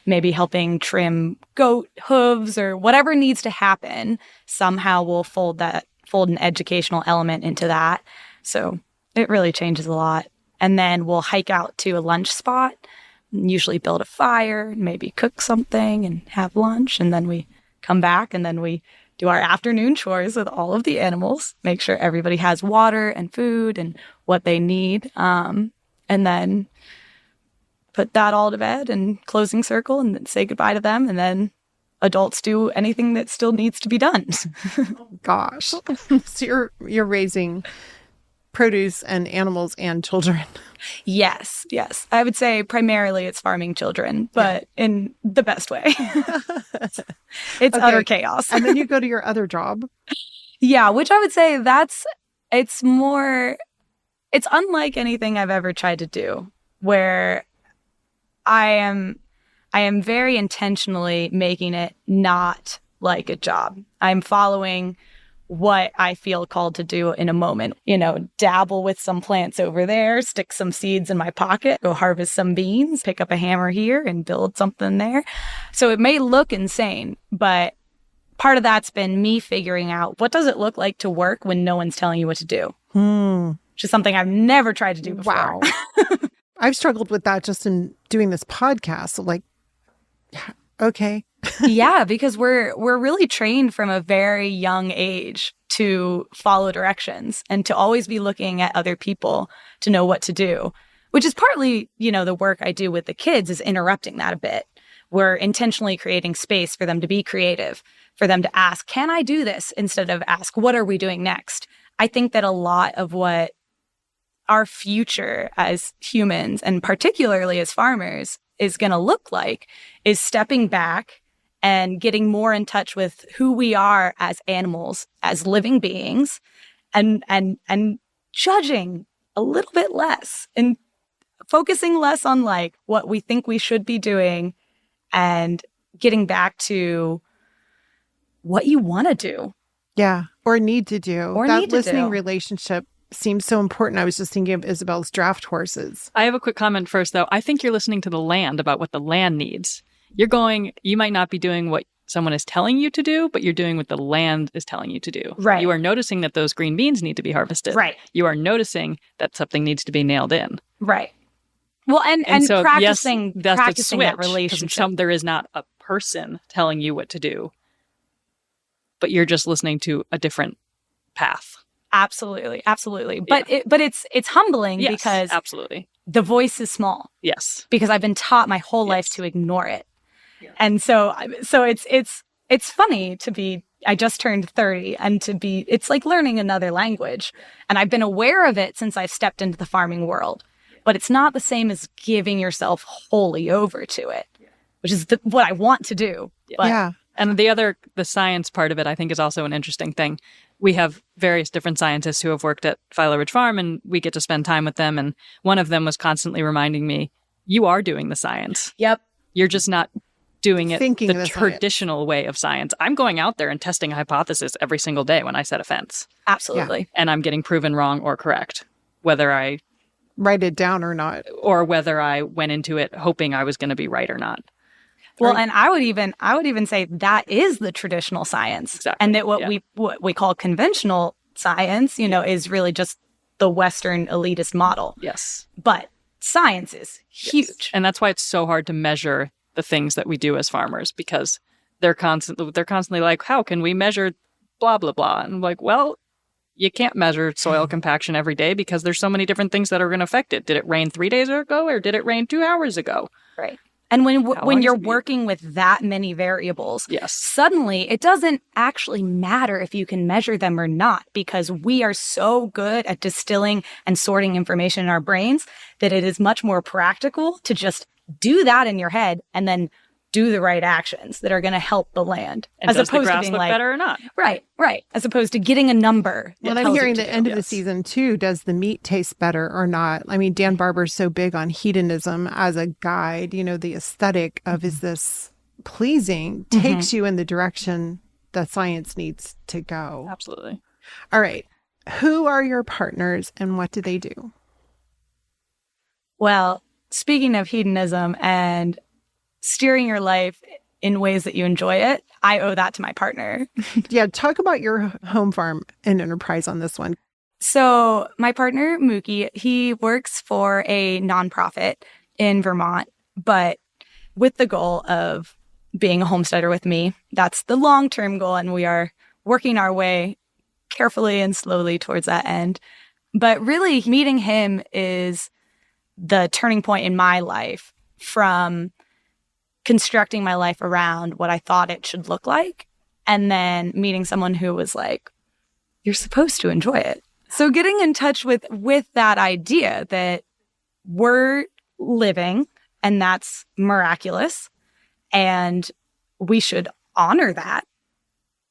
Speaker 3: maybe helping trim goat hooves or whatever needs to happen. Somehow we'll fold an educational element into that. So it really changes a lot. And then we'll hike out to a lunch spot, usually build a fire, maybe cook something and have lunch. And then we come back and then we do our afternoon chores with all of the animals, make sure everybody has water and food and what they need. And then put that all to bed and closing circle and then say goodbye to them. And then adults do anything that still needs to be done.
Speaker 1: Gosh. So you're raising produce and animals and children.
Speaker 3: Yes. I would say primarily it's farming children, but in the best way. It's utter chaos.
Speaker 1: And then you go to your other job.
Speaker 3: Yeah, which I would say it's unlike anything I've ever tried to do, where I am very intentionally making it not like a job. I'm following what I feel called to do in a moment. Dabble with some plants over there, stick some seeds in my pocket, go harvest some beans, pick up a hammer here and build something there. So it may look insane, but part of that's been me figuring out what does it look like to work when no one's telling you what to do. Which is something I've never tried to do before.
Speaker 1: Wow. I've struggled with that just in doing this podcast. So okay.
Speaker 3: Yeah, because we're really trained from a very young age to follow directions and to always be looking at other people to know what to do, which is partly, the work I do with the kids is interrupting that a bit. We're intentionally creating space for them to be creative, for them to ask, can I do this? Instead of ask, what are we doing next? I think that a lot of what our future as humans, and particularly as farmers, is going to look like is stepping back and getting more in touch with who we are as animals, as living beings, and judging a little bit less and focusing less on like what we think we should be doing and getting back to what you want to do.
Speaker 1: Yeah. Or need to do.
Speaker 3: Or
Speaker 1: that
Speaker 3: need to
Speaker 1: listening
Speaker 3: do.
Speaker 1: relationship seems so important. I was just thinking of Isabelle's draft horses.
Speaker 2: I have a quick comment first, though. I think you're listening to the land about what the land needs. You might not be doing what someone is telling you to do, but you're doing what the land is telling you to do.
Speaker 3: Right.
Speaker 2: You are noticing that those green beans need to be harvested.
Speaker 3: Right.
Speaker 2: You are noticing that something needs to be nailed in.
Speaker 3: Right. Well, and
Speaker 2: so,
Speaker 3: practicing,
Speaker 2: yes, that's
Speaker 3: practicing
Speaker 2: the
Speaker 3: that
Speaker 2: switch, 'cause
Speaker 3: relationship.
Speaker 2: there is not a person telling you what to do, but you're just listening to a different path.
Speaker 3: Absolutely. Absolutely.
Speaker 2: Yeah.
Speaker 3: But it's humbling
Speaker 2: Yes,
Speaker 3: because
Speaker 2: absolutely.
Speaker 3: the voice is small.
Speaker 2: Yes.
Speaker 3: Because I've been taught my whole life
Speaker 2: Yes.
Speaker 3: to ignore it.
Speaker 2: Yeah.
Speaker 3: And so it's funny to be, I just turned 30 and it's like learning another language. And I've been aware of it since I've stepped into the farming world, but it's not the same as giving yourself wholly over to it, which is what I want to do. But
Speaker 1: Yeah.
Speaker 2: And the science part of it, I think, is also an interesting thing. We have various different scientists who have worked at Philo Ridge Farm, and we get to spend time with them. And one of them was constantly reminding me, you are doing the science.
Speaker 3: Yep.
Speaker 2: You're just not doing it
Speaker 1: Thinking
Speaker 2: the
Speaker 1: the
Speaker 2: traditional way of science. I'm going out there and testing a hypothesis every single day when I set a fence.
Speaker 3: Absolutely.
Speaker 2: And I'm getting proven wrong or correct, whether I
Speaker 1: Write it down or not.
Speaker 2: whether I went into it hoping I was going to be right or not.
Speaker 3: Well, and I would even say that is the traditional science.
Speaker 2: Exactly.
Speaker 3: And that what we call conventional science, is really just the Western elitist model.
Speaker 2: Yes.
Speaker 3: But science is huge.
Speaker 2: Yes. And that's why it's so hard to measure the things that we do as farmers, because they're constantly like, how can we measure blah, blah, blah? And I'm like, well, you can't measure soil compaction every day because there's so many different things that are going to affect it. Did it rain 3 days ago or did it rain 2 hours ago?
Speaker 3: Right. And when
Speaker 2: long
Speaker 3: you're
Speaker 2: has it been?
Speaker 3: working with that many variables,
Speaker 2: Yes.
Speaker 3: suddenly it doesn't actually matter if you can measure them or not, because we are so good at distilling and sorting information in our brains that it is much more practical to just do that in your head and then do the right actions that are going to help the land.
Speaker 2: And
Speaker 3: as
Speaker 2: does the
Speaker 3: opposed to
Speaker 2: grass
Speaker 3: being
Speaker 2: look
Speaker 3: like,
Speaker 2: better or not?
Speaker 3: right, as opposed to getting a number. that
Speaker 1: Well, I'm
Speaker 3: tells you
Speaker 1: hearing
Speaker 3: to
Speaker 1: the
Speaker 3: do.
Speaker 1: end of the
Speaker 2: Yes.
Speaker 1: season too. Does the meat taste better or not? I mean, Dan Barber's so big on hedonism as a guide. The aesthetic of is this pleasing takes you in the direction that science needs to go.
Speaker 2: Absolutely.
Speaker 1: All right. Who are your partners and what do they do?
Speaker 3: Well, speaking of hedonism and steering your life in ways that you enjoy it, I owe that to my partner.
Speaker 1: Yeah, talk about your home farm and enterprise on this one.
Speaker 3: So my partner, Mookie, he works for a nonprofit in Vermont, but with the goal of being a homesteader with me. That's the long-term goal, and we are working our way carefully and slowly towards that end. But really, meeting him is the turning point in my life from constructing my life around what I thought it should look like, and then meeting someone who was like, you're supposed to enjoy it. So getting in touch with that idea that we're living and that's miraculous and we should honor that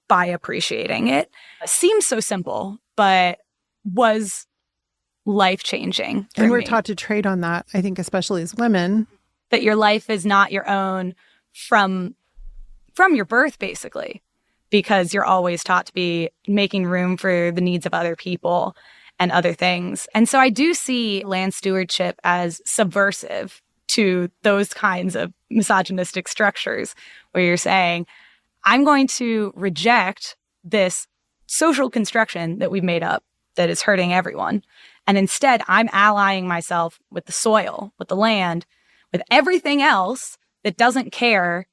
Speaker 3: by appreciating it seems so simple, but was life-changing for
Speaker 1: And we're
Speaker 3: me.
Speaker 1: taught to trade on that, I think, especially as women.
Speaker 3: That your life is not your own from your birth, basically, because you're always taught to be making room for the needs of other people and other things. And so I do see land stewardship as subversive to those kinds of misogynistic structures where you're saying, I'm going to reject this social construction that we've made up that is hurting everyone. And instead, I'm allying myself with the soil, with the land, with everything else that doesn't care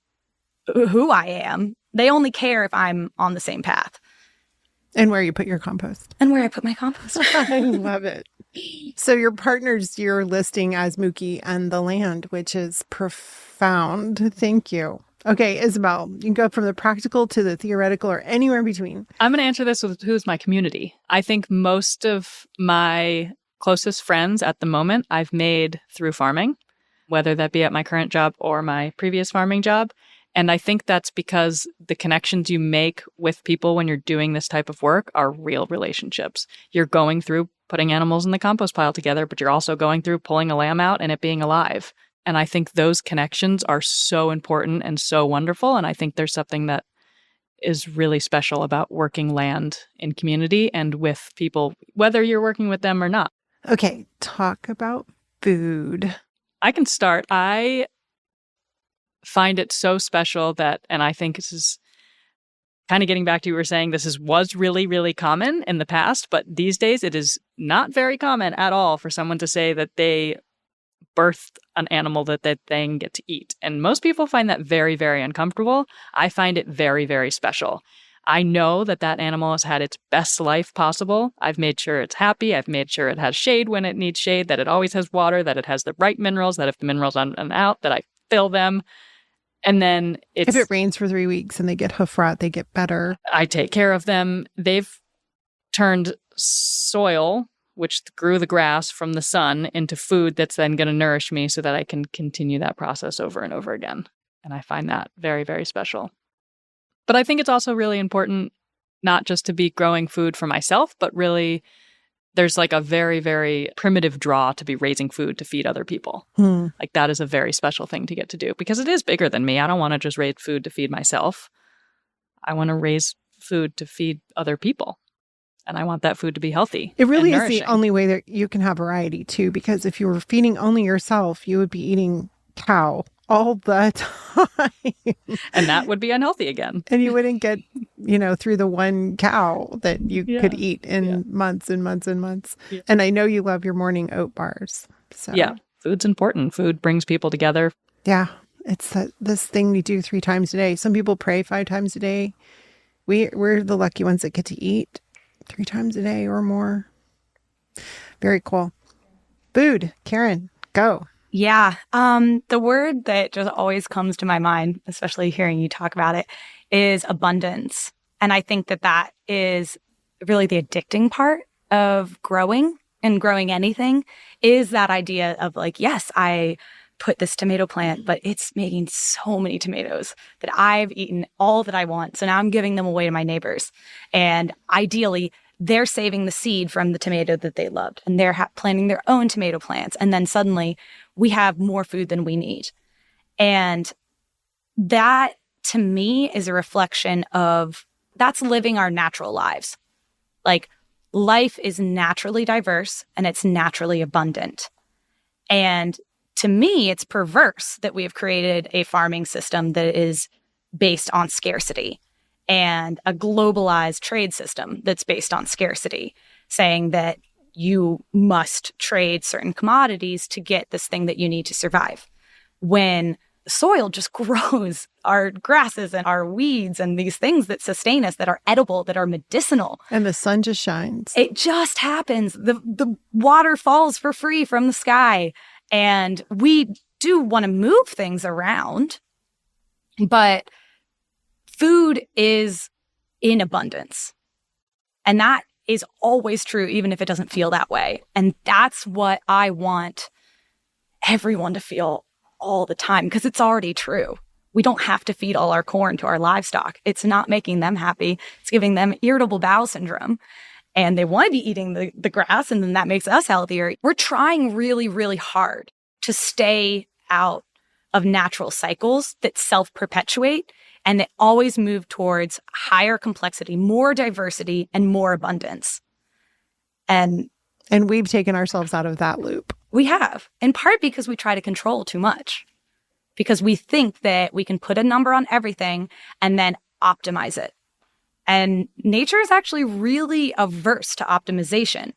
Speaker 3: who I am. They only care if I'm on the same path.
Speaker 1: And where you put your compost.
Speaker 3: And where I put my compost.
Speaker 1: I love it. So your partners, you're listing as Mookie and the land, which is profound. Thank you. Okay, Isabelle, you can go from the practical to the theoretical or anywhere in between.
Speaker 2: I'm going to answer this with who's my community. I think most of my closest friends at the moment I've made through farming, whether that be at my current job or my previous farming job. And I think that's because the connections you make with people when you're doing this type of work are real relationships. You're going through putting animals in the compost pile together, but you're also going through pulling a lamb out and it being alive. And I think those connections are so important and so wonderful. And I think there's something that is really special about working land in community and with people, whether you're working with them or not.
Speaker 1: Okay, talk about food.
Speaker 2: I can start. I find it so special that, and I think this is kind of getting back to what you were saying, was really, really common in the past, but these days it is not very common at all for someone to say that they birthed an animal that they then get to eat. And most people find that very, very uncomfortable. I find it very, very special. I know that that animal has had its best life possible. I've made sure it's happy. I've made sure it has shade when it needs shade, that it always has water, that it has the right minerals, that if the minerals run out, that I fill them. And then
Speaker 1: if it rains for 3 weeks and they get hoof rot, they get better.
Speaker 2: I take care of them. They've turned soil, which grew the grass from the sun, into food that's then going to nourish me so that I can continue that process over and over again. And I find that very, very special. But I think it's also really important not just to be growing food for myself, but really there's like a very, very primitive draw to be raising food to feed other people. Like that is a very special thing to get to do because it is bigger than me. I don't want to just raise food to feed myself. I want to raise food to feed other people. And I want that food to be healthy.
Speaker 1: It really
Speaker 2: and
Speaker 1: is the only way that you can have variety too, because if you were feeding only yourself, you would be eating cow all the time.
Speaker 2: And that would be unhealthy again.
Speaker 1: And you wouldn't get, through the one cow that you could eat in months and months and months. Yeah. And I know you love your morning oat bars. So
Speaker 2: yeah, food's important. Food brings people together.
Speaker 1: Yeah, it's this thing we do 3 times a day. Some people pray 5 times a day. We're the lucky ones that get to eat 3 times a day or more. Very cool. Food. Karen, go.
Speaker 3: Yeah. The word that just always comes to my mind, especially hearing you talk about it, is abundance. And I think that is really the addicting part of growing and growing anything is that idea of like, yes, I put this tomato plant, but it's making so many tomatoes that I've eaten all that I want. So now I'm giving them away to my neighbors. And ideally, they're saving the seed from the tomato that they loved and they're planting their own tomato plants. And then suddenly we have more food than we need. And that to me is a reflection of that's living our natural lives. Like life is naturally diverse and it's naturally abundant. And to me, it's perverse that we have created a farming system that is based on scarcity and a globalized trade system that's based on scarcity, saying that you must trade certain commodities to get this thing that you need to survive. When the soil just grows our grasses and our weeds and these things that sustain us, that are edible, that are medicinal.
Speaker 1: And the sun just shines.
Speaker 3: It just happens. The water falls for free from the sky. And we do want to move things around, but food is in abundance. And that is always true, even if it doesn't feel that way. And that's what I want everyone to feel all the time, because it's already true. We don't have to feed all our corn to our livestock. It's not making them happy. It's giving them irritable bowel syndrome. And they want to be eating the grass, and then that makes us healthier. We're trying really, really hard to stay out of natural cycles that self-perpetuate and that always move towards higher complexity, more diversity, and more abundance. And
Speaker 1: we've taken ourselves out of that loop.
Speaker 3: We have, in part because we try to control too much, because we think that we can put a number on everything and then optimize it. And nature is actually really averse to optimization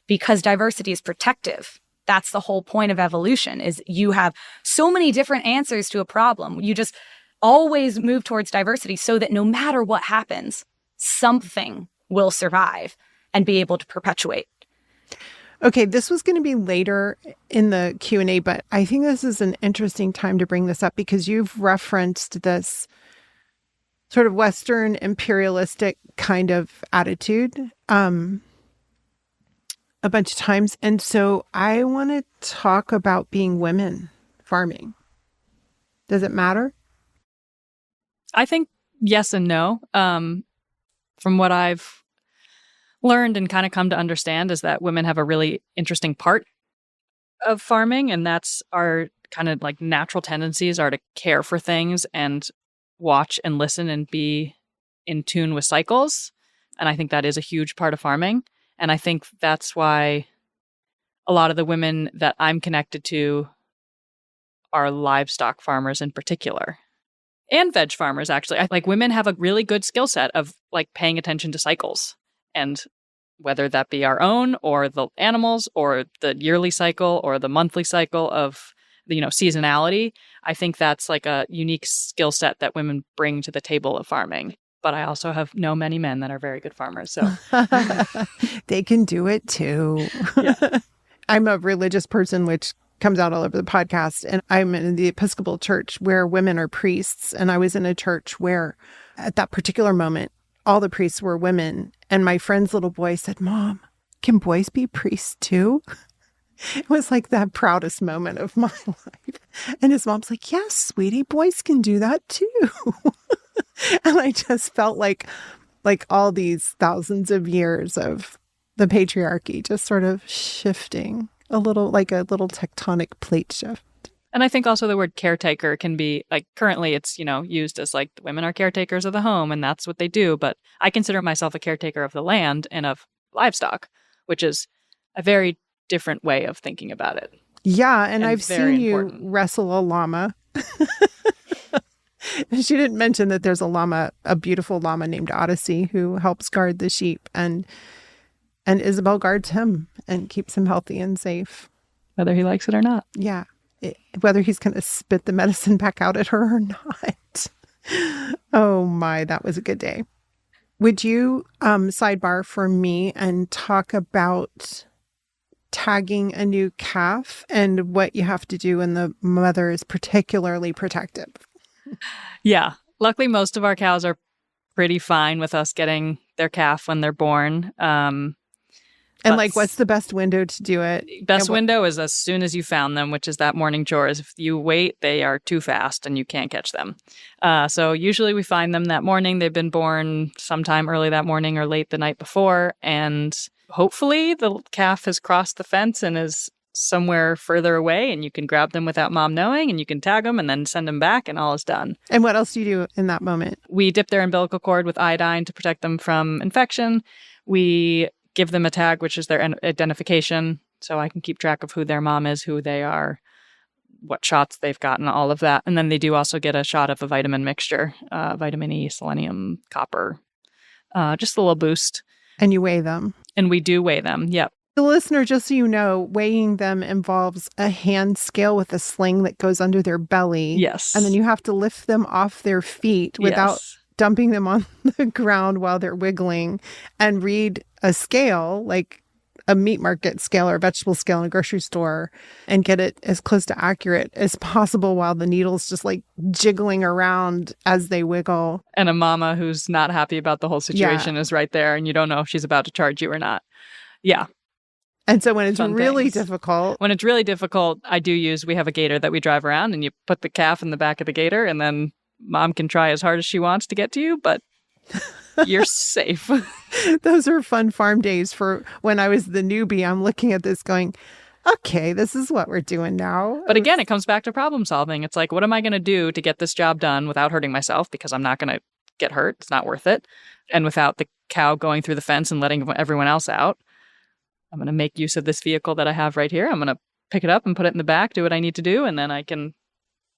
Speaker 3: because diversity is protective. That's the whole point of evolution, is you have so many different answers to a problem. You just always move towards diversity so that no matter what happens, something will survive and be able to perpetuate.
Speaker 1: Okay, this was going to be later in the Q&A, but I think this is an interesting time to bring this up because you've referenced this sort of Western imperialistic kind of attitude a bunch of times. And so I want to talk about being women farming. Does it matter?
Speaker 2: I think yes and no. From what I've learned and kind of come to understand is that women have a really interesting part of farming, and that's our kind of like natural tendencies are to care for things and watch and listen and be in tune with cycles. And I think that is a huge part of farming. And I think that's why a lot of the women that I'm connected to are livestock farmers in particular. And veg farmers, actually. Like women have a really good skill set of like paying attention to cycles, and whether that be our own or the animals or the yearly cycle or the monthly cycle of seasonality. I think that's like a unique skill set that women bring to the table of farming. But I also have known many men that are very good farmers, so
Speaker 1: they can do it too.
Speaker 2: Yeah.
Speaker 1: I'm a religious person, which comes out all over the podcast. And I'm in the Episcopal Church where women are priests. And I was in a church where at that particular moment, all the priests were women. And my friend's little boy said, "Mom, can boys be priests too?" It was like the proudest moment of my life. And his mom's like, "Yes, sweetie, boys can do that too." And I just felt like all these thousands of years of the patriarchy just sort of shifting. A little tectonic plate shift.
Speaker 2: And I think also the word caretaker can be like currently it's, used as like the women are caretakers of the home and that's what they do. But I consider myself a caretaker of the land and of livestock, which is a very different way of thinking about it.
Speaker 1: Yeah. And I've seen you wrestle a llama. She didn't mention that there's a beautiful llama named Odyssey who helps guard the sheep. And Isabelle guards him and keeps him healthy and safe.
Speaker 2: Whether he likes it or not.
Speaker 1: Yeah. Whether he's going to spit the medicine back out at her or not. Oh my, that was a good day. Would you sidebar for me and talk about tagging a new calf and what you have to do when the mother is particularly protective?
Speaker 2: Yeah. Luckily, most of our cows are pretty fine with us getting their calf when they're born.
Speaker 1: And like, what's the best window to do it?
Speaker 2: Best window is as soon as you found them, which is that morning chores. If you wait, they are too fast and you can't catch them. So usually we find them that morning. They've been born sometime early that morning or late the night before. And hopefully the calf has crossed the fence and is somewhere further away and you can grab them without mom knowing and you can tag them and then send them back and all is done.
Speaker 1: And what else do you do in that moment?
Speaker 2: We dip their umbilical cord with iodine to protect them from infection. We give them a tag, which is their identification, so I can keep track of who their mom is, who they are, what shots they've gotten, all of that. And then they do also get a shot of a vitamin mixture, vitamin E, selenium, copper, just a little boost.
Speaker 1: And you weigh them.
Speaker 2: And we do weigh them, yep.
Speaker 1: The listener, just so you know, weighing them involves a hand scale with a sling that goes under their belly.
Speaker 2: Yes.
Speaker 1: And then you have to lift them off their feet without dumping them on the ground while they're wiggling and read a scale, like a meat market scale or a vegetable scale in a grocery store, and get it as close to accurate as possible while the needle's just like jiggling around as they wiggle.
Speaker 2: And a mama who's not happy about the whole situation is right there and you don't know if she's about to charge you or not. Yeah.
Speaker 1: And so when it's really difficult.
Speaker 2: When it's really difficult, we have a gator that we drive around and you put the calf in the back of the gator and then mom can try as hard as she wants to get to you, but you're safe.
Speaker 1: Those are fun farm days for when I was the newbie. I'm looking at this going, okay, this is what we're doing now.
Speaker 2: But again, it comes back to problem solving. It's like, what am I going to do to get this job done without hurting myself? Because I'm not going to get hurt. It's not worth it. And without the cow going through the fence and letting everyone else out, I'm going to make use of this vehicle that I have right here. I'm going to pick it up and put it in the back, do what I need to do, and then I can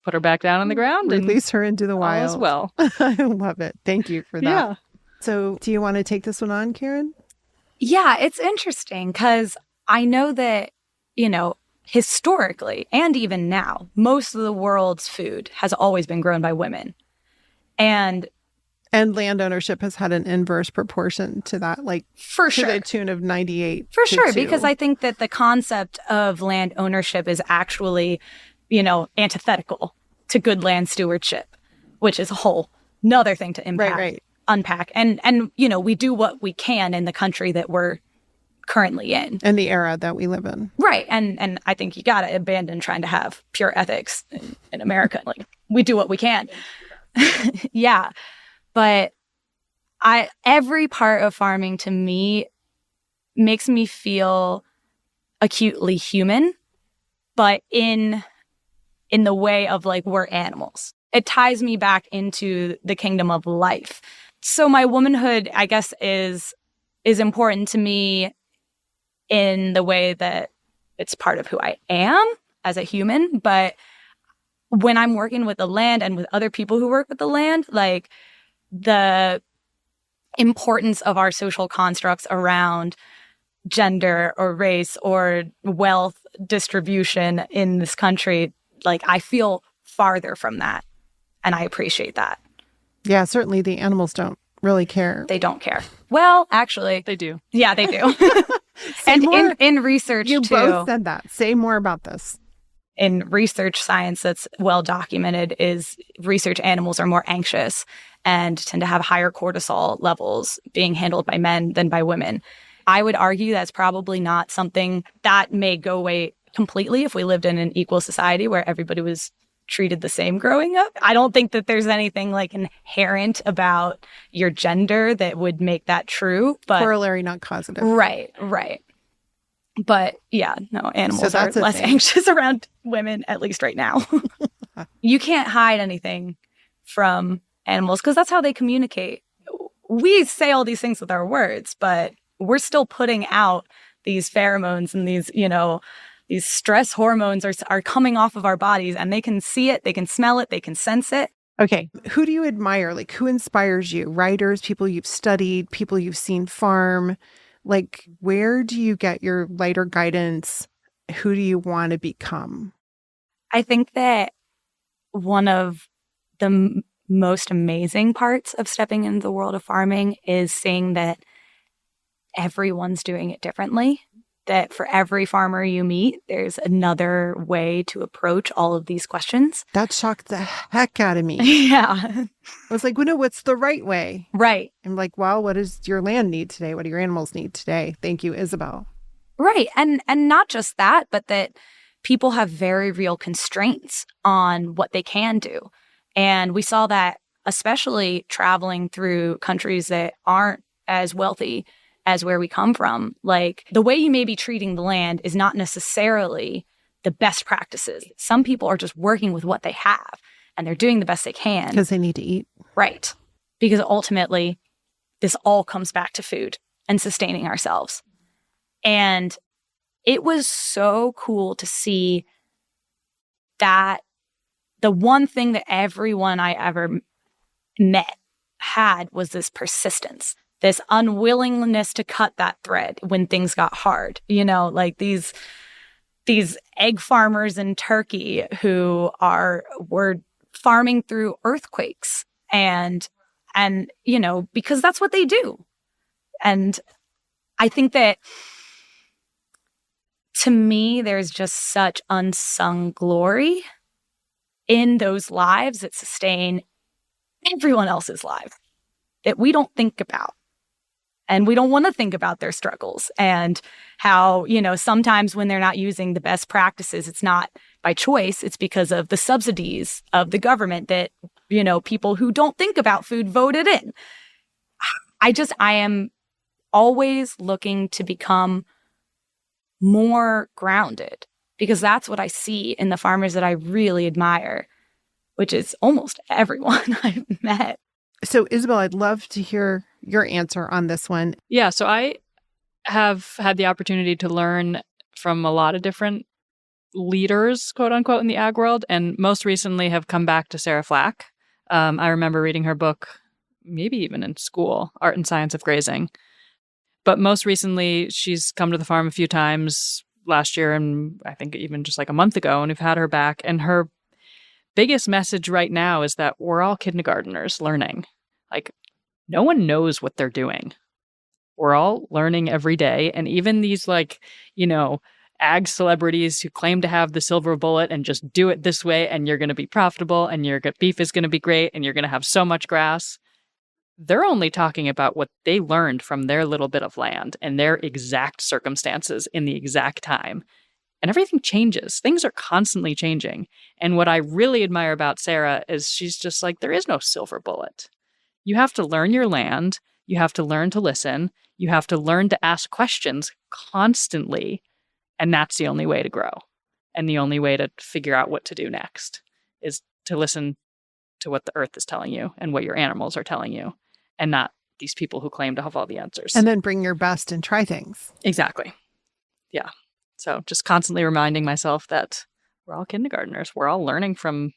Speaker 2: put her back down on the ground.
Speaker 1: Release her into the wild.
Speaker 2: All as well.
Speaker 1: I love it. Thank you for that.
Speaker 2: Yeah.
Speaker 1: So do you want to take this one on, Karen?
Speaker 3: Yeah, it's interesting because I know that, historically and even now, most of the world's food has always been grown by women. And
Speaker 1: land ownership has had an inverse proportion to that, like
Speaker 3: for sure,
Speaker 1: to the tune of 98.
Speaker 3: For sure, because I think that the concept of land ownership is actually, antithetical to good land stewardship, which is a whole another thing to unpack. And we do what we can in the country that we're currently in.
Speaker 1: And the era that we live in.
Speaker 3: Right. And I think you got to abandon trying to have pure ethics in America. Like, we do what we can. Yeah. But every part of farming to me makes me feel acutely human, but in the way of like, we're animals. It ties me back into the kingdom of life. So my womanhood, I guess, is important to me in the way that it's part of who I am as a human. But when I'm working with the land and with other people who work with the land, like, the importance of our social constructs around gender or race or wealth distribution in this country, like, I feel farther from that. And I appreciate that.
Speaker 1: Yeah, certainly the animals don't really care.
Speaker 3: They don't care. Well, actually,
Speaker 2: They do.
Speaker 3: yeah, they do.
Speaker 1: And
Speaker 3: in research,
Speaker 1: you
Speaker 3: too.
Speaker 1: both said that. Say more about this.
Speaker 3: In research science that's well documented is research animals are more anxious and tend to have higher cortisol levels being handled by men than by women. I would argue that's probably not something that may go away completely if we lived in an equal society where everybody was treated the same growing up. I don't think that there's anything like inherent about your gender that would make that true. But
Speaker 1: Corollary, not causative.
Speaker 3: Right. But yeah, no, animals are less anxious around women, at least right now. You can't hide anything from animals because that's how they communicate. We say all these things with our words, but we're still putting out these pheromones and these, these stress hormones are coming off of our bodies, and they can see it, they can smell it, they can sense it.
Speaker 1: Okay. Who do you admire? Like, who inspires you? Writers, people you've studied, people you've seen farm? Like, where do you get your lighter guidance? Who do you want to become?
Speaker 3: I think that one of the most amazing parts of stepping into the world of farming is seeing that everyone's doing it differently. That for every farmer you meet, there's another way to approach all of these questions.
Speaker 1: That shocked the heck out of me.
Speaker 3: Yeah.
Speaker 1: I was like, well, no, what's the right way?
Speaker 3: Right.
Speaker 1: I'm like, well, what does your land need today? What do your animals need today? Thank you, Isabelle.
Speaker 3: Right. And not just that, but that people have very real constraints on what they can do. And we saw that especially traveling through countries that aren't as wealthy as where we come from. Like, the way you may be treating the land is not necessarily the best practices. Some people are just working with what they have and they're doing the best they can.
Speaker 1: Because they need to eat.
Speaker 3: Right. Because ultimately, this all comes back to food and sustaining ourselves. And it was so cool to see that the one thing that everyone I ever met had was this persistence, this unwillingness to cut that thread when things got hard. Like these egg farmers in Turkey who were farming through earthquakes and because that's what they do. And I think that, to me, there's just such unsung glory in those lives that sustain everyone else's lives that we don't think about. And we don't want to think about their struggles and how, sometimes when they're not using the best practices, it's not by choice. It's because of the subsidies of the government that, people who don't think about food voted in. I am always looking to become more grounded because that's what I see in the farmers that I really admire, which is almost everyone I've met.
Speaker 1: So, Isabelle, I'd love to hear your answer on this one.
Speaker 2: Yeah, so I have had the opportunity to learn from a lot of different leaders, quote unquote, in the ag world, and most recently have come back to Sarah Flack. I remember reading her book, maybe even in school, Art and Science of Grazing. But most recently, she's come to the farm a few times last year and I think even just like a month ago, and we've had her back. And her biggest message right now is that we're all kindergarteners learning. Like, no one knows what they're doing. We're all learning every day. And even these ag celebrities who claim to have the silver bullet and just do it this way and you're going to be profitable and your beef is going to be great and you're going to have so much grass. they're only talking about what they learned from their little bit of land and their exact circumstances in the exact time. And everything changes. Things are constantly changing. And what I really admire about Sarah is she's just like, there is no silver bullet. You have to learn your land. You have to learn to listen. You have to learn to ask questions constantly. And that's the only way to grow. And the only way to figure out what to do next is to listen to what the earth is telling you and what your animals are telling you, and not these people who claim to have all the answers.
Speaker 1: And then bring your best and try things.
Speaker 2: Exactly. Yeah. So just constantly reminding myself that we're all kindergartners. We're all learning from,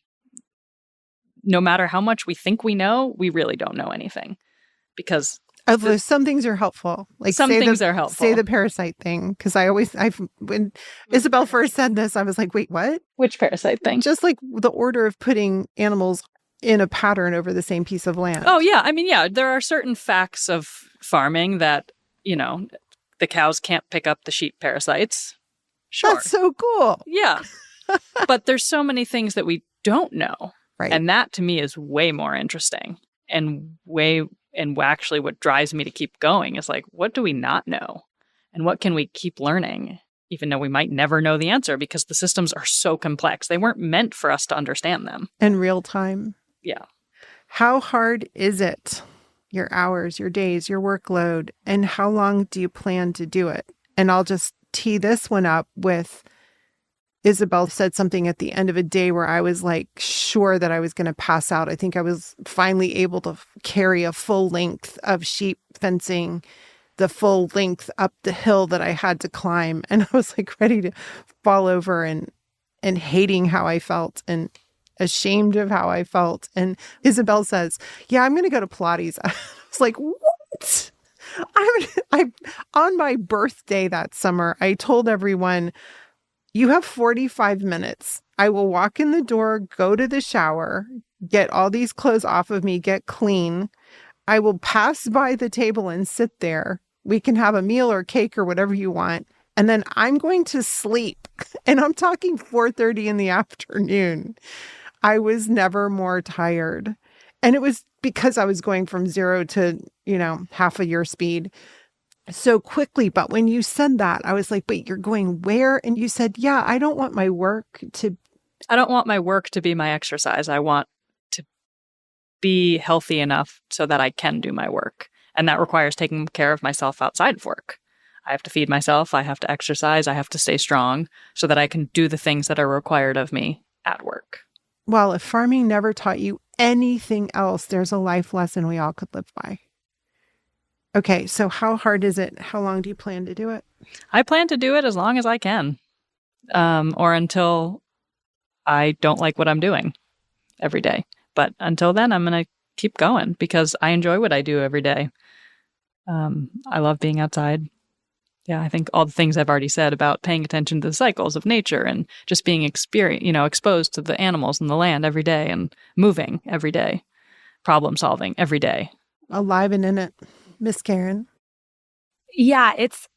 Speaker 2: no matter how much we think we know, we really don't know anything. Because
Speaker 1: although some things are helpful. Like
Speaker 2: some things are helpful.
Speaker 1: Say the parasite thing. Because when Isabelle first said this, I was like, wait, what?
Speaker 2: Which parasite thing?
Speaker 1: Just like the order of putting animals in a pattern over the same piece of land.
Speaker 2: Oh, yeah. I mean, yeah, there are certain facts of farming that, the cows can't pick up the sheep parasites. Sure.
Speaker 1: That's so cool.
Speaker 2: Yeah. But there's so many things that we don't know.
Speaker 1: Right.
Speaker 2: And that to me is way more interesting and actually what drives me to keep going is like, what do we not know? And what can we keep learning? Even though we might never know the answer because the systems are so complex. They weren't meant for us to understand them.
Speaker 1: In real time.
Speaker 2: Yeah.
Speaker 1: How hard is it? Your hours, your days, your workload, and how long do you plan to do it? And I'll just tee this one up with Isabelle said something at the end of a day where I was like sure that I was going to pass out. I think I was finally able to carry a full length of sheep fencing, the full length up the hill that I had to climb. And I was like ready to fall over and hating how I felt and ashamed of how I felt. And Isabelle says, yeah, I'm going to go to Pilates. I was like, what? I'm on my birthday that summer. I told everyone, you have 45 minutes. I will walk in the door, go to the shower, get all these clothes off of me, get clean. I will pass by the table and sit there. We can have a meal or cake or whatever you want. And then I'm going to sleep. And I'm talking 4:30 in the afternoon. I was never more tired. And it was because I was going from 0 to, half of your speed so quickly. But when you said that, I was like, wait, you're going where? And you said, yeah, I don't want my work to
Speaker 2: be my exercise. I want to be healthy enough so that I can do my work. And that requires taking care of myself outside of work. I have to feed myself. I have to exercise. I have to stay strong so that I can do the things that are required of me at work.
Speaker 1: Well, if farming never taught you anything else, there's a life lesson we all could live by. Okay, so how hard is it? How long do you plan to do it?
Speaker 2: I plan to do it as long as I can, or until I don't like what I'm doing every day. But until then, I'm going to keep going because I enjoy what I do every day. I love being outside. Yeah, I think all the things I've already said about paying attention to the cycles of nature and just being exposed to the animals and the land every day and moving every day, problem solving every day.
Speaker 1: Alive and in it. Miss Karen.
Speaker 3: Yeah, it's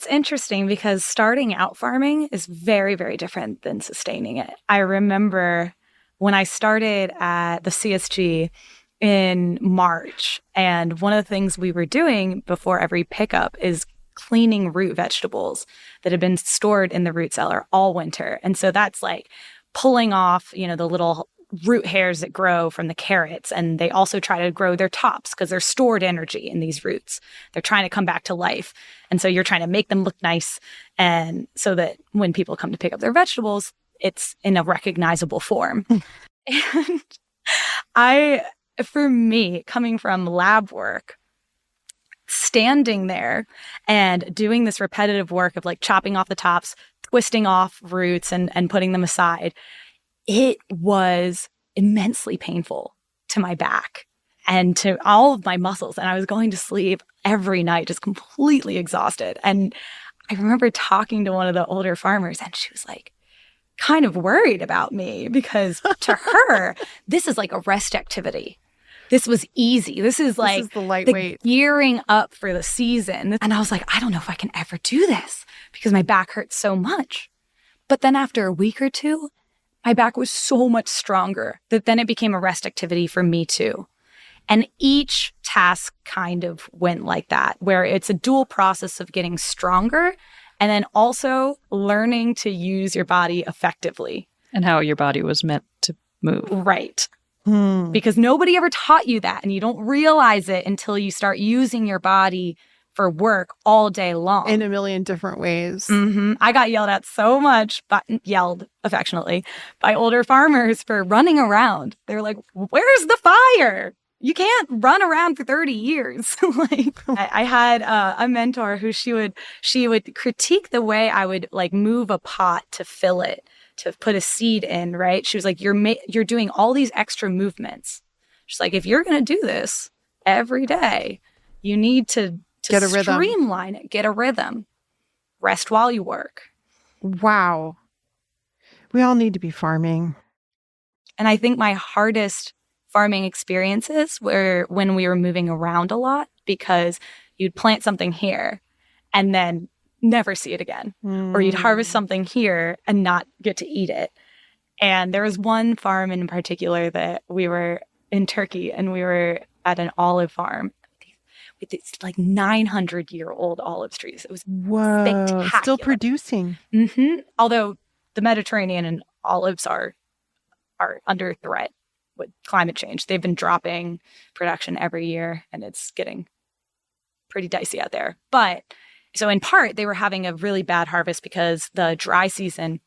Speaker 3: interesting because starting out farming is very, very different than sustaining it. I remember when I started at the CSG in March, and one of the things we were doing before every pickup is cleaning root vegetables that had been stored in the root cellar all winter. And so that's like pulling off, the little root hairs that grow from the carrots. And they also try to grow their tops because there's stored energy in these roots. They're trying to come back to life. And so you're trying to make them look nice. And so that when people come to pick up their vegetables, it's in a recognizable form. And for me, coming from lab work, standing there and doing this repetitive work of like chopping off the tops, twisting off roots and putting them aside, it was immensely painful to my back and to all of my muscles. And I was going to sleep every night just completely exhausted. And I remember talking to one of the older farmers and she was like, kind of worried about me because to her, this is like a rest activity. This was easy. This is like
Speaker 1: the lightweight
Speaker 3: gearing up for the season. And I was like, I don't know if I can ever do this because my back hurts so much. But then after a week or two, my back was so much stronger that then it became a rest activity for me too. And each task kind of went like that, where it's a dual process of getting stronger and then also learning to use your body effectively.
Speaker 2: And how your body was meant to move.
Speaker 3: Right. Because nobody ever taught you that, and you don't realize it until you start using your body for work all day long.
Speaker 1: In a million different ways.
Speaker 3: I got yelled at so much, but yelled affectionately, by older farmers for running around. They're like, where's the fire? You can't run around for 30 years. I had a mentor who she would critique the way I would like move a pot to fill it, to put a seed in, right? She was like, you're doing all these extra movements. She's like, if you're going to do this every day, you need to
Speaker 1: get a rhythm.
Speaker 3: Streamline it, get a rhythm, rest while you work.
Speaker 1: Wow. We all need to be farming.
Speaker 3: And I think my hardest farming experiences were when we were moving around a lot, because you'd plant something here and then never see it again. Or you'd harvest something here and not get to eat it. And there was one farm in particular that we were in Turkey, and we were at an olive farm with these like 900-year-old olive trees. It was spectacular.
Speaker 1: Still producing.
Speaker 3: Although the Mediterranean and olives are under threat with climate change. They've been dropping production every year, and it's getting pretty dicey out there. But so in part, they were having a really bad harvest because the dry season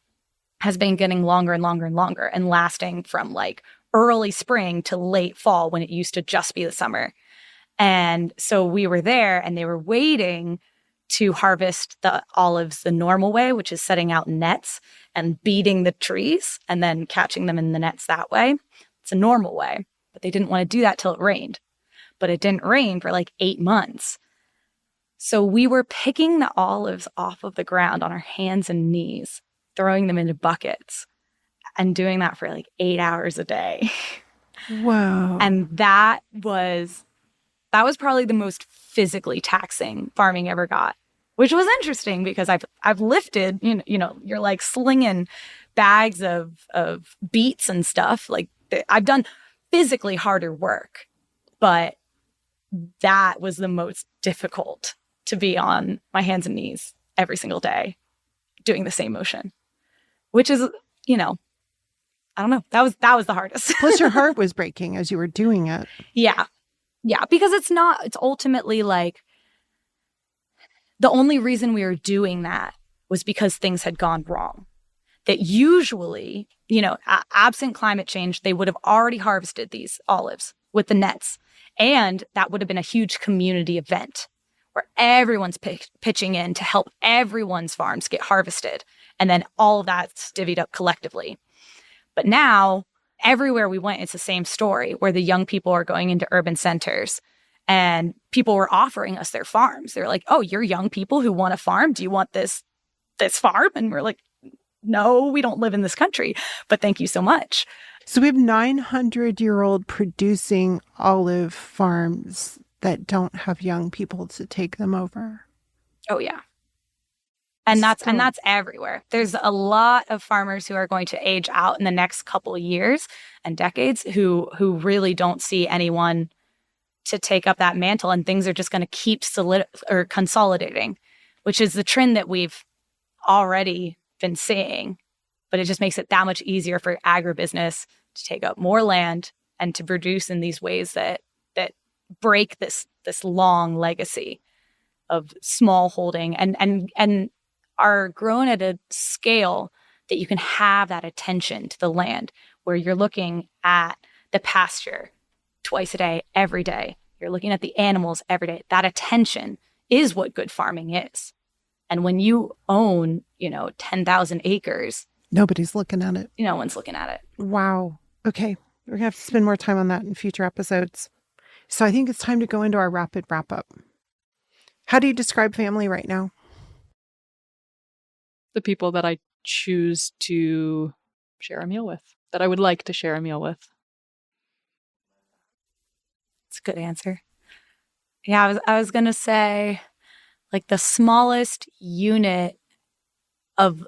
Speaker 3: has been getting longer and longer and longer, and lasting from like early spring to late fall, when it used to just be the summer. And so we were there, and they were waiting to harvest the olives the normal way, which is setting out nets and beating the trees and then catching them in the nets that way. It's a normal way, but they didn't want to do that till it rained. But it didn't rain for like 8 months. So we were picking the olives off of the ground on our hands and knees, throwing them into buckets, and doing that for like 8 hours a day.
Speaker 1: Wow.
Speaker 3: And that was probably the most physically taxing farming ever got, which was interesting because I've lifted, you know, you're like slinging bags of beets and stuff. Like I've done physically harder work, but that was the most difficult, to be on my hands and knees every single day doing the same motion, which is, you know, I don't know. That was the hardest.
Speaker 1: Plus your heart was breaking as you were doing it.
Speaker 3: Yeah. Yeah. Because it's ultimately like the only reason we were doing that was because things had gone wrong. That usually, you know, absent climate change, they would have already harvested these olives with the nets. And that would have been a huge community event where everyone's pitching in to help everyone's farms get harvested. And then all of that's divvied up collectively. But now, everywhere we went, it's the same story, where the young people are going into urban centers and people were offering us their farms. They're like, oh, you're young people who want a farm. Do you want this farm? And we're like, no, we don't live in this country, but thank you so much.
Speaker 1: So we have 900-year-old producing olive farms that don't have young people to take them over.
Speaker 3: Oh, yeah. And that's everywhere. There's a lot of farmers who are going to age out in the next couple of years and decades who really don't see anyone to take up that mantle, and things are just going to keep consolidating, which is the trend that we've already been seeing. But it just makes it that much easier for agribusiness to take up more land and to produce in these ways that break this long legacy of small holding and are grown at a scale that you can have that attention to the land, where you're looking at the pasture twice a day, every day. You're looking at the animals every day. That attention is what good farming is. And when you own, 10,000 acres,
Speaker 1: nobody's looking at it.
Speaker 3: No one's looking at it.
Speaker 1: Wow. Okay. We're going to have to spend more time on that in future episodes. So I think it's time to go into our rapid wrap up. How do you describe family right now?
Speaker 2: The people that I choose to share a meal with, that I would like to share a meal with.
Speaker 3: It's a good answer. Yeah, I was going to say, like, the smallest unit of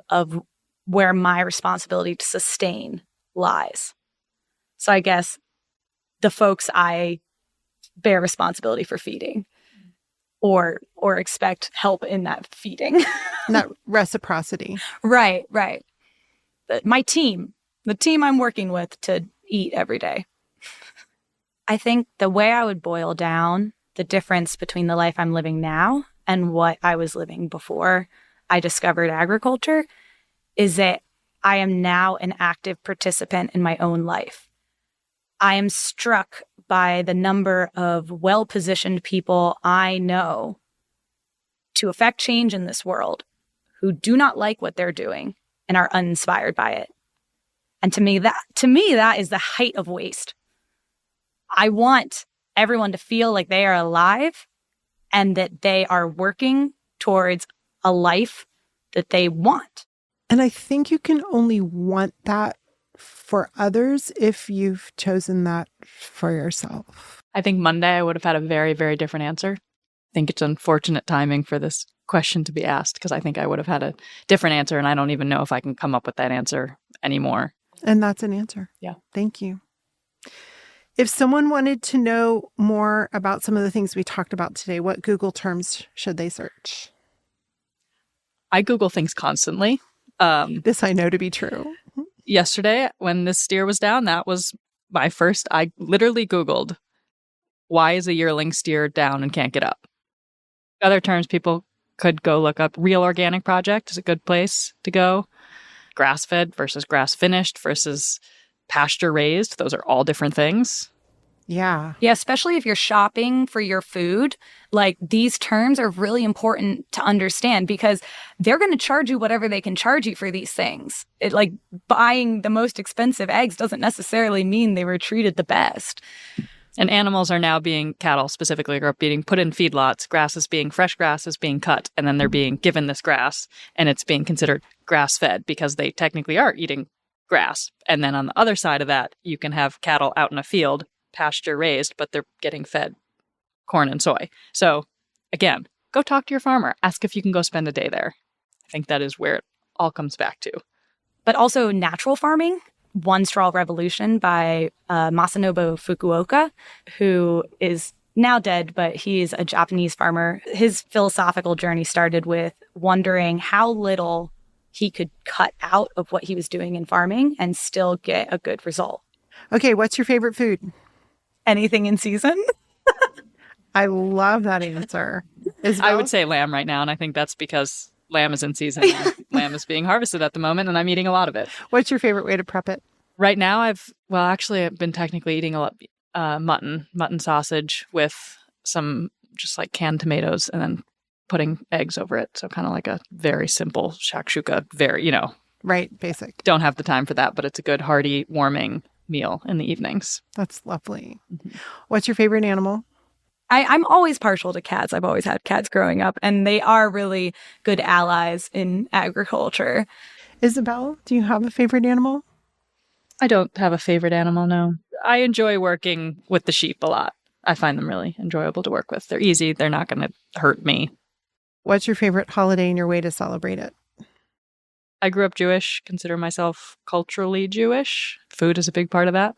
Speaker 3: where my responsibility to sustain lies. So I guess the folks I bear responsibility for feeding or expect help in that feeding.
Speaker 1: That reciprocity.
Speaker 3: Right. My team, the team I'm working with to eat every day. I think the way I would boil down the difference between the life I'm living now and what I was living before I discovered agriculture is that I am now an active participant in my own life. I am struck by the number of well-positioned people I know to affect change in this world who do not like what they're doing and are uninspired by it. And to me, that is the height of waste. I want everyone to feel like they are alive and that they are working towards a life that they want.
Speaker 1: And I think you can only want that for others if you've chosen that for yourself.
Speaker 2: I think Monday I would have had a very, very different answer. I think it's unfortunate timing for this question to be asked because I think I would have had a different answer, and I don't even know if I can come up with that answer anymore.
Speaker 1: And that's an answer.
Speaker 2: Yeah.
Speaker 1: Thank you. If someone wanted to know more about some of the things we talked about today, what Google terms should they search?
Speaker 2: I Google things constantly.
Speaker 1: This I know to be true.
Speaker 2: Yesterday, when this steer was down, that was my first. I literally Googled, why is a yearling steer down and can't get up? Other terms people could go look up. Real Organic Project is a good place to go. Grass-fed versus grass-finished versus pasture-raised. Those are all different things.
Speaker 1: Yeah.
Speaker 3: Yeah, especially if you're shopping for your food, like these terms are really important to understand because they're going to charge you whatever they can charge you for these things. It like buying the most expensive eggs doesn't necessarily mean they were treated the best.
Speaker 2: And animals are now cattle specifically are being put in feedlots. Fresh grass is being cut, and then they're being given this grass, and it's being considered grass-fed because they technically are eating grass. And then on the other side of that, you can have cattle out in a field, pasture raised, but they're getting fed corn and soy. So again, go talk to your farmer. Ask if you can go spend a day there. I think that is where it all comes back to.
Speaker 3: But also natural farming. One Straw Revolution by Masanobu Fukuoka, who is now dead, but he's a Japanese farmer. His philosophical journey started with wondering how little he could cut out of what he was doing in farming and still get a good result.
Speaker 1: Okay, what's your favorite food?
Speaker 3: Anything in season?
Speaker 1: I love that answer. Isabelle?
Speaker 2: I would say lamb right now, and I think that's because lamb is in season. Lamb is being harvested at the moment, and I'm eating a lot of it.
Speaker 1: What's your favorite way to prep it?
Speaker 2: Right now, I've been technically eating a lot mutton sausage with some just like canned tomatoes, and then putting eggs over it. So kind of like a very simple shakshuka.
Speaker 1: Right, basic.
Speaker 2: Don't have the time for that, but it's a good hearty, warming meal in the evenings.
Speaker 1: That's lovely. Mm-hmm. What's your favorite animal?
Speaker 3: I'm always partial to cats. I've always had cats growing up, and they are really good allies in agriculture.
Speaker 1: Isabelle, do you have a favorite animal?
Speaker 2: I don't have a favorite animal, no. I enjoy working with the sheep a lot. I find them really enjoyable to work with. They're easy. They're not going to hurt me.
Speaker 1: What's your favorite holiday and your way to celebrate it?
Speaker 2: I grew up Jewish, consider myself culturally Jewish. Food is a big part of that,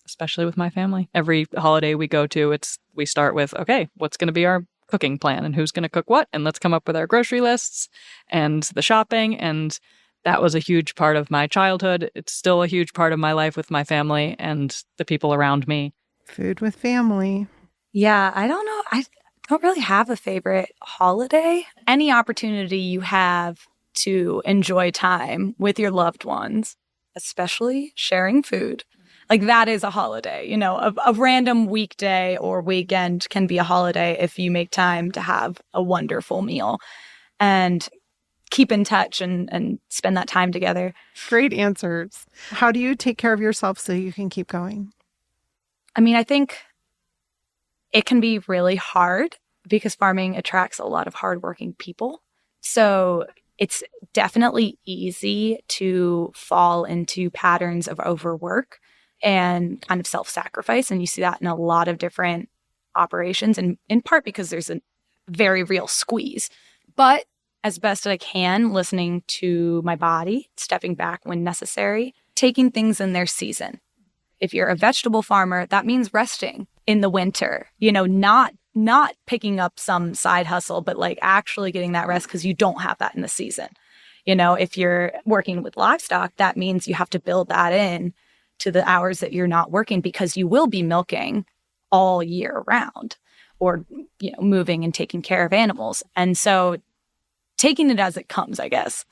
Speaker 2: especially with my family. Every holiday we go to, we start with, okay, what's going to be our cooking plan and who's going to cook what? And let's come up with our grocery lists and the shopping. And that was a huge part of my childhood. It's still a huge part of my life with my family and the people around me.
Speaker 1: Food with family.
Speaker 3: Yeah, I don't know. I don't really have a favorite holiday. Any opportunity you have to enjoy time with your loved ones, especially sharing food. Like that is a holiday, a random weekday or weekend can be a holiday if you make time to have a wonderful meal and keep in touch and spend that time together.
Speaker 1: Great answers. How do you take care of yourself so you can keep going?
Speaker 3: I mean, I think it can be really hard because farming attracts a lot of hardworking people. So it's definitely easy to fall into patterns of overwork and kind of self-sacrifice. And you see that in a lot of different operations, and in part because there's a very real squeeze. But as best I can, listening to my body, stepping back when necessary, taking things in their season. If you're a vegetable farmer, that means resting. in the winter, you know, not picking up some side hustle, but like actually getting that rest because you don't have that in the season. You know, if you're working with livestock, that means you have to build that in to the hours that you're not working because you will be milking all year round or, you know, moving and taking care of animals. And so taking it as it comes, I guess,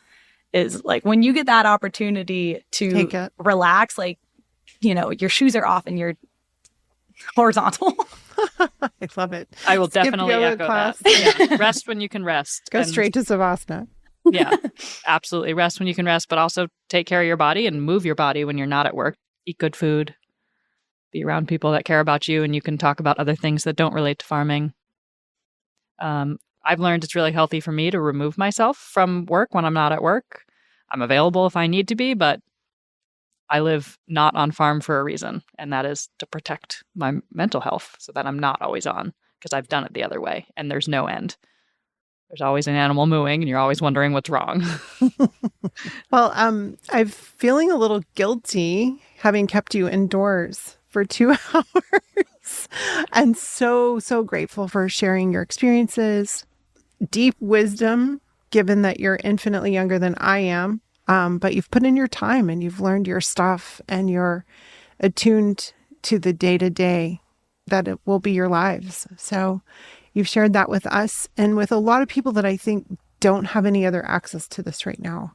Speaker 3: is like when you get that opportunity to relax, like, you know, your shoes are off and you're horizontal.
Speaker 1: I love it.
Speaker 2: I will definitely echo
Speaker 1: class.
Speaker 2: that. Yeah. Rest when you can rest.
Speaker 1: Go straight to Savasana.
Speaker 2: Yeah, absolutely. Rest when you can rest, but also take care of your body and move your body when you're not at work. Eat good food. Be around people that care about you, and you can talk about other things that don't relate to farming. I've learned it's really healthy for me to remove myself from work when I'm not at work. I'm available if I need to be, but I live not on farm for a reason, and that is to protect my mental health so that I'm not always on, because I've done it the other way, and there's no end. There's always an animal mooing, and you're always wondering what's wrong.
Speaker 1: Well, I'm feeling a little guilty having kept you indoors for 2 hours, and so grateful for sharing your experiences, deep wisdom, given that you're infinitely younger than I am. But you've put in your time and you've learned your stuff and you're attuned to the day-to-day that it will be your lives. So you've shared that with us and with a lot of people that I think don't have any other access to this right now.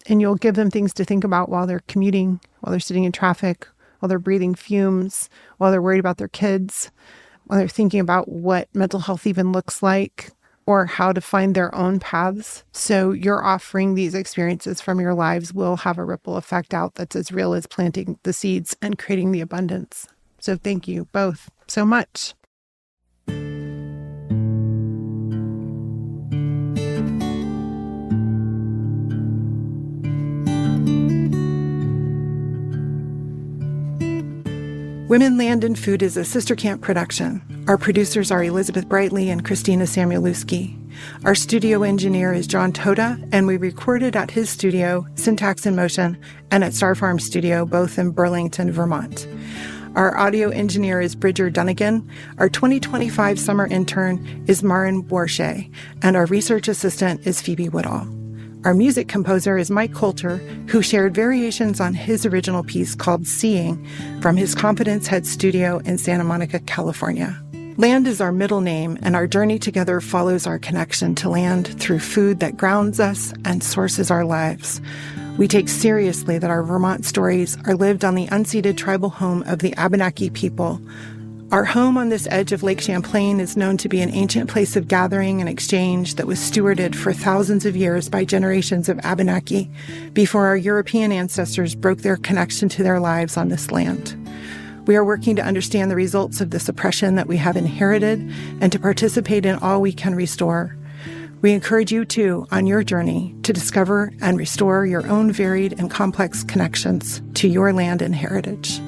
Speaker 1: And you'll give them things to think about while they're commuting, while they're sitting in traffic, while they're breathing fumes, while they're worried about their kids, while they're thinking about what mental health even looks like, or how to find their own paths. So you're offering these experiences from your lives will have a ripple effect out that's as real as planting the seeds and creating the abundance. So thank you both so much. Women, Land, and Food is a Sister Camp production. Our producers are Elizabeth Brightly and Christina Samuelewski. Our studio engineer is John Toda, and we recorded at his studio, Syntax in Motion, and at Star Farm Studio, both in Burlington, Vermont. Our audio engineer is Bridger Dunnigan. Our 2025 summer intern is Marin Warshay, and our research assistant is Phoebe Woodall. Our music composer is Mike Coulter, who shared variations on his original piece called Seeing from his Confidence Head studio in Santa Monica, California. Land is our middle name, and our journey together follows our connection to land through food that grounds us and sources our lives. We take seriously that our Vermont stories are lived on the unceded tribal home of the Abenaki people. Our home on this edge of Lake Champlain is known to be an ancient place of gathering and exchange that was stewarded for thousands of years by generations of Abenaki before our European ancestors broke their connection to their lives on this land. We are working to understand the results of this oppression that we have inherited and to participate in all we can restore. We encourage you, too, on your journey to discover and restore your own varied and complex connections to your land and heritage.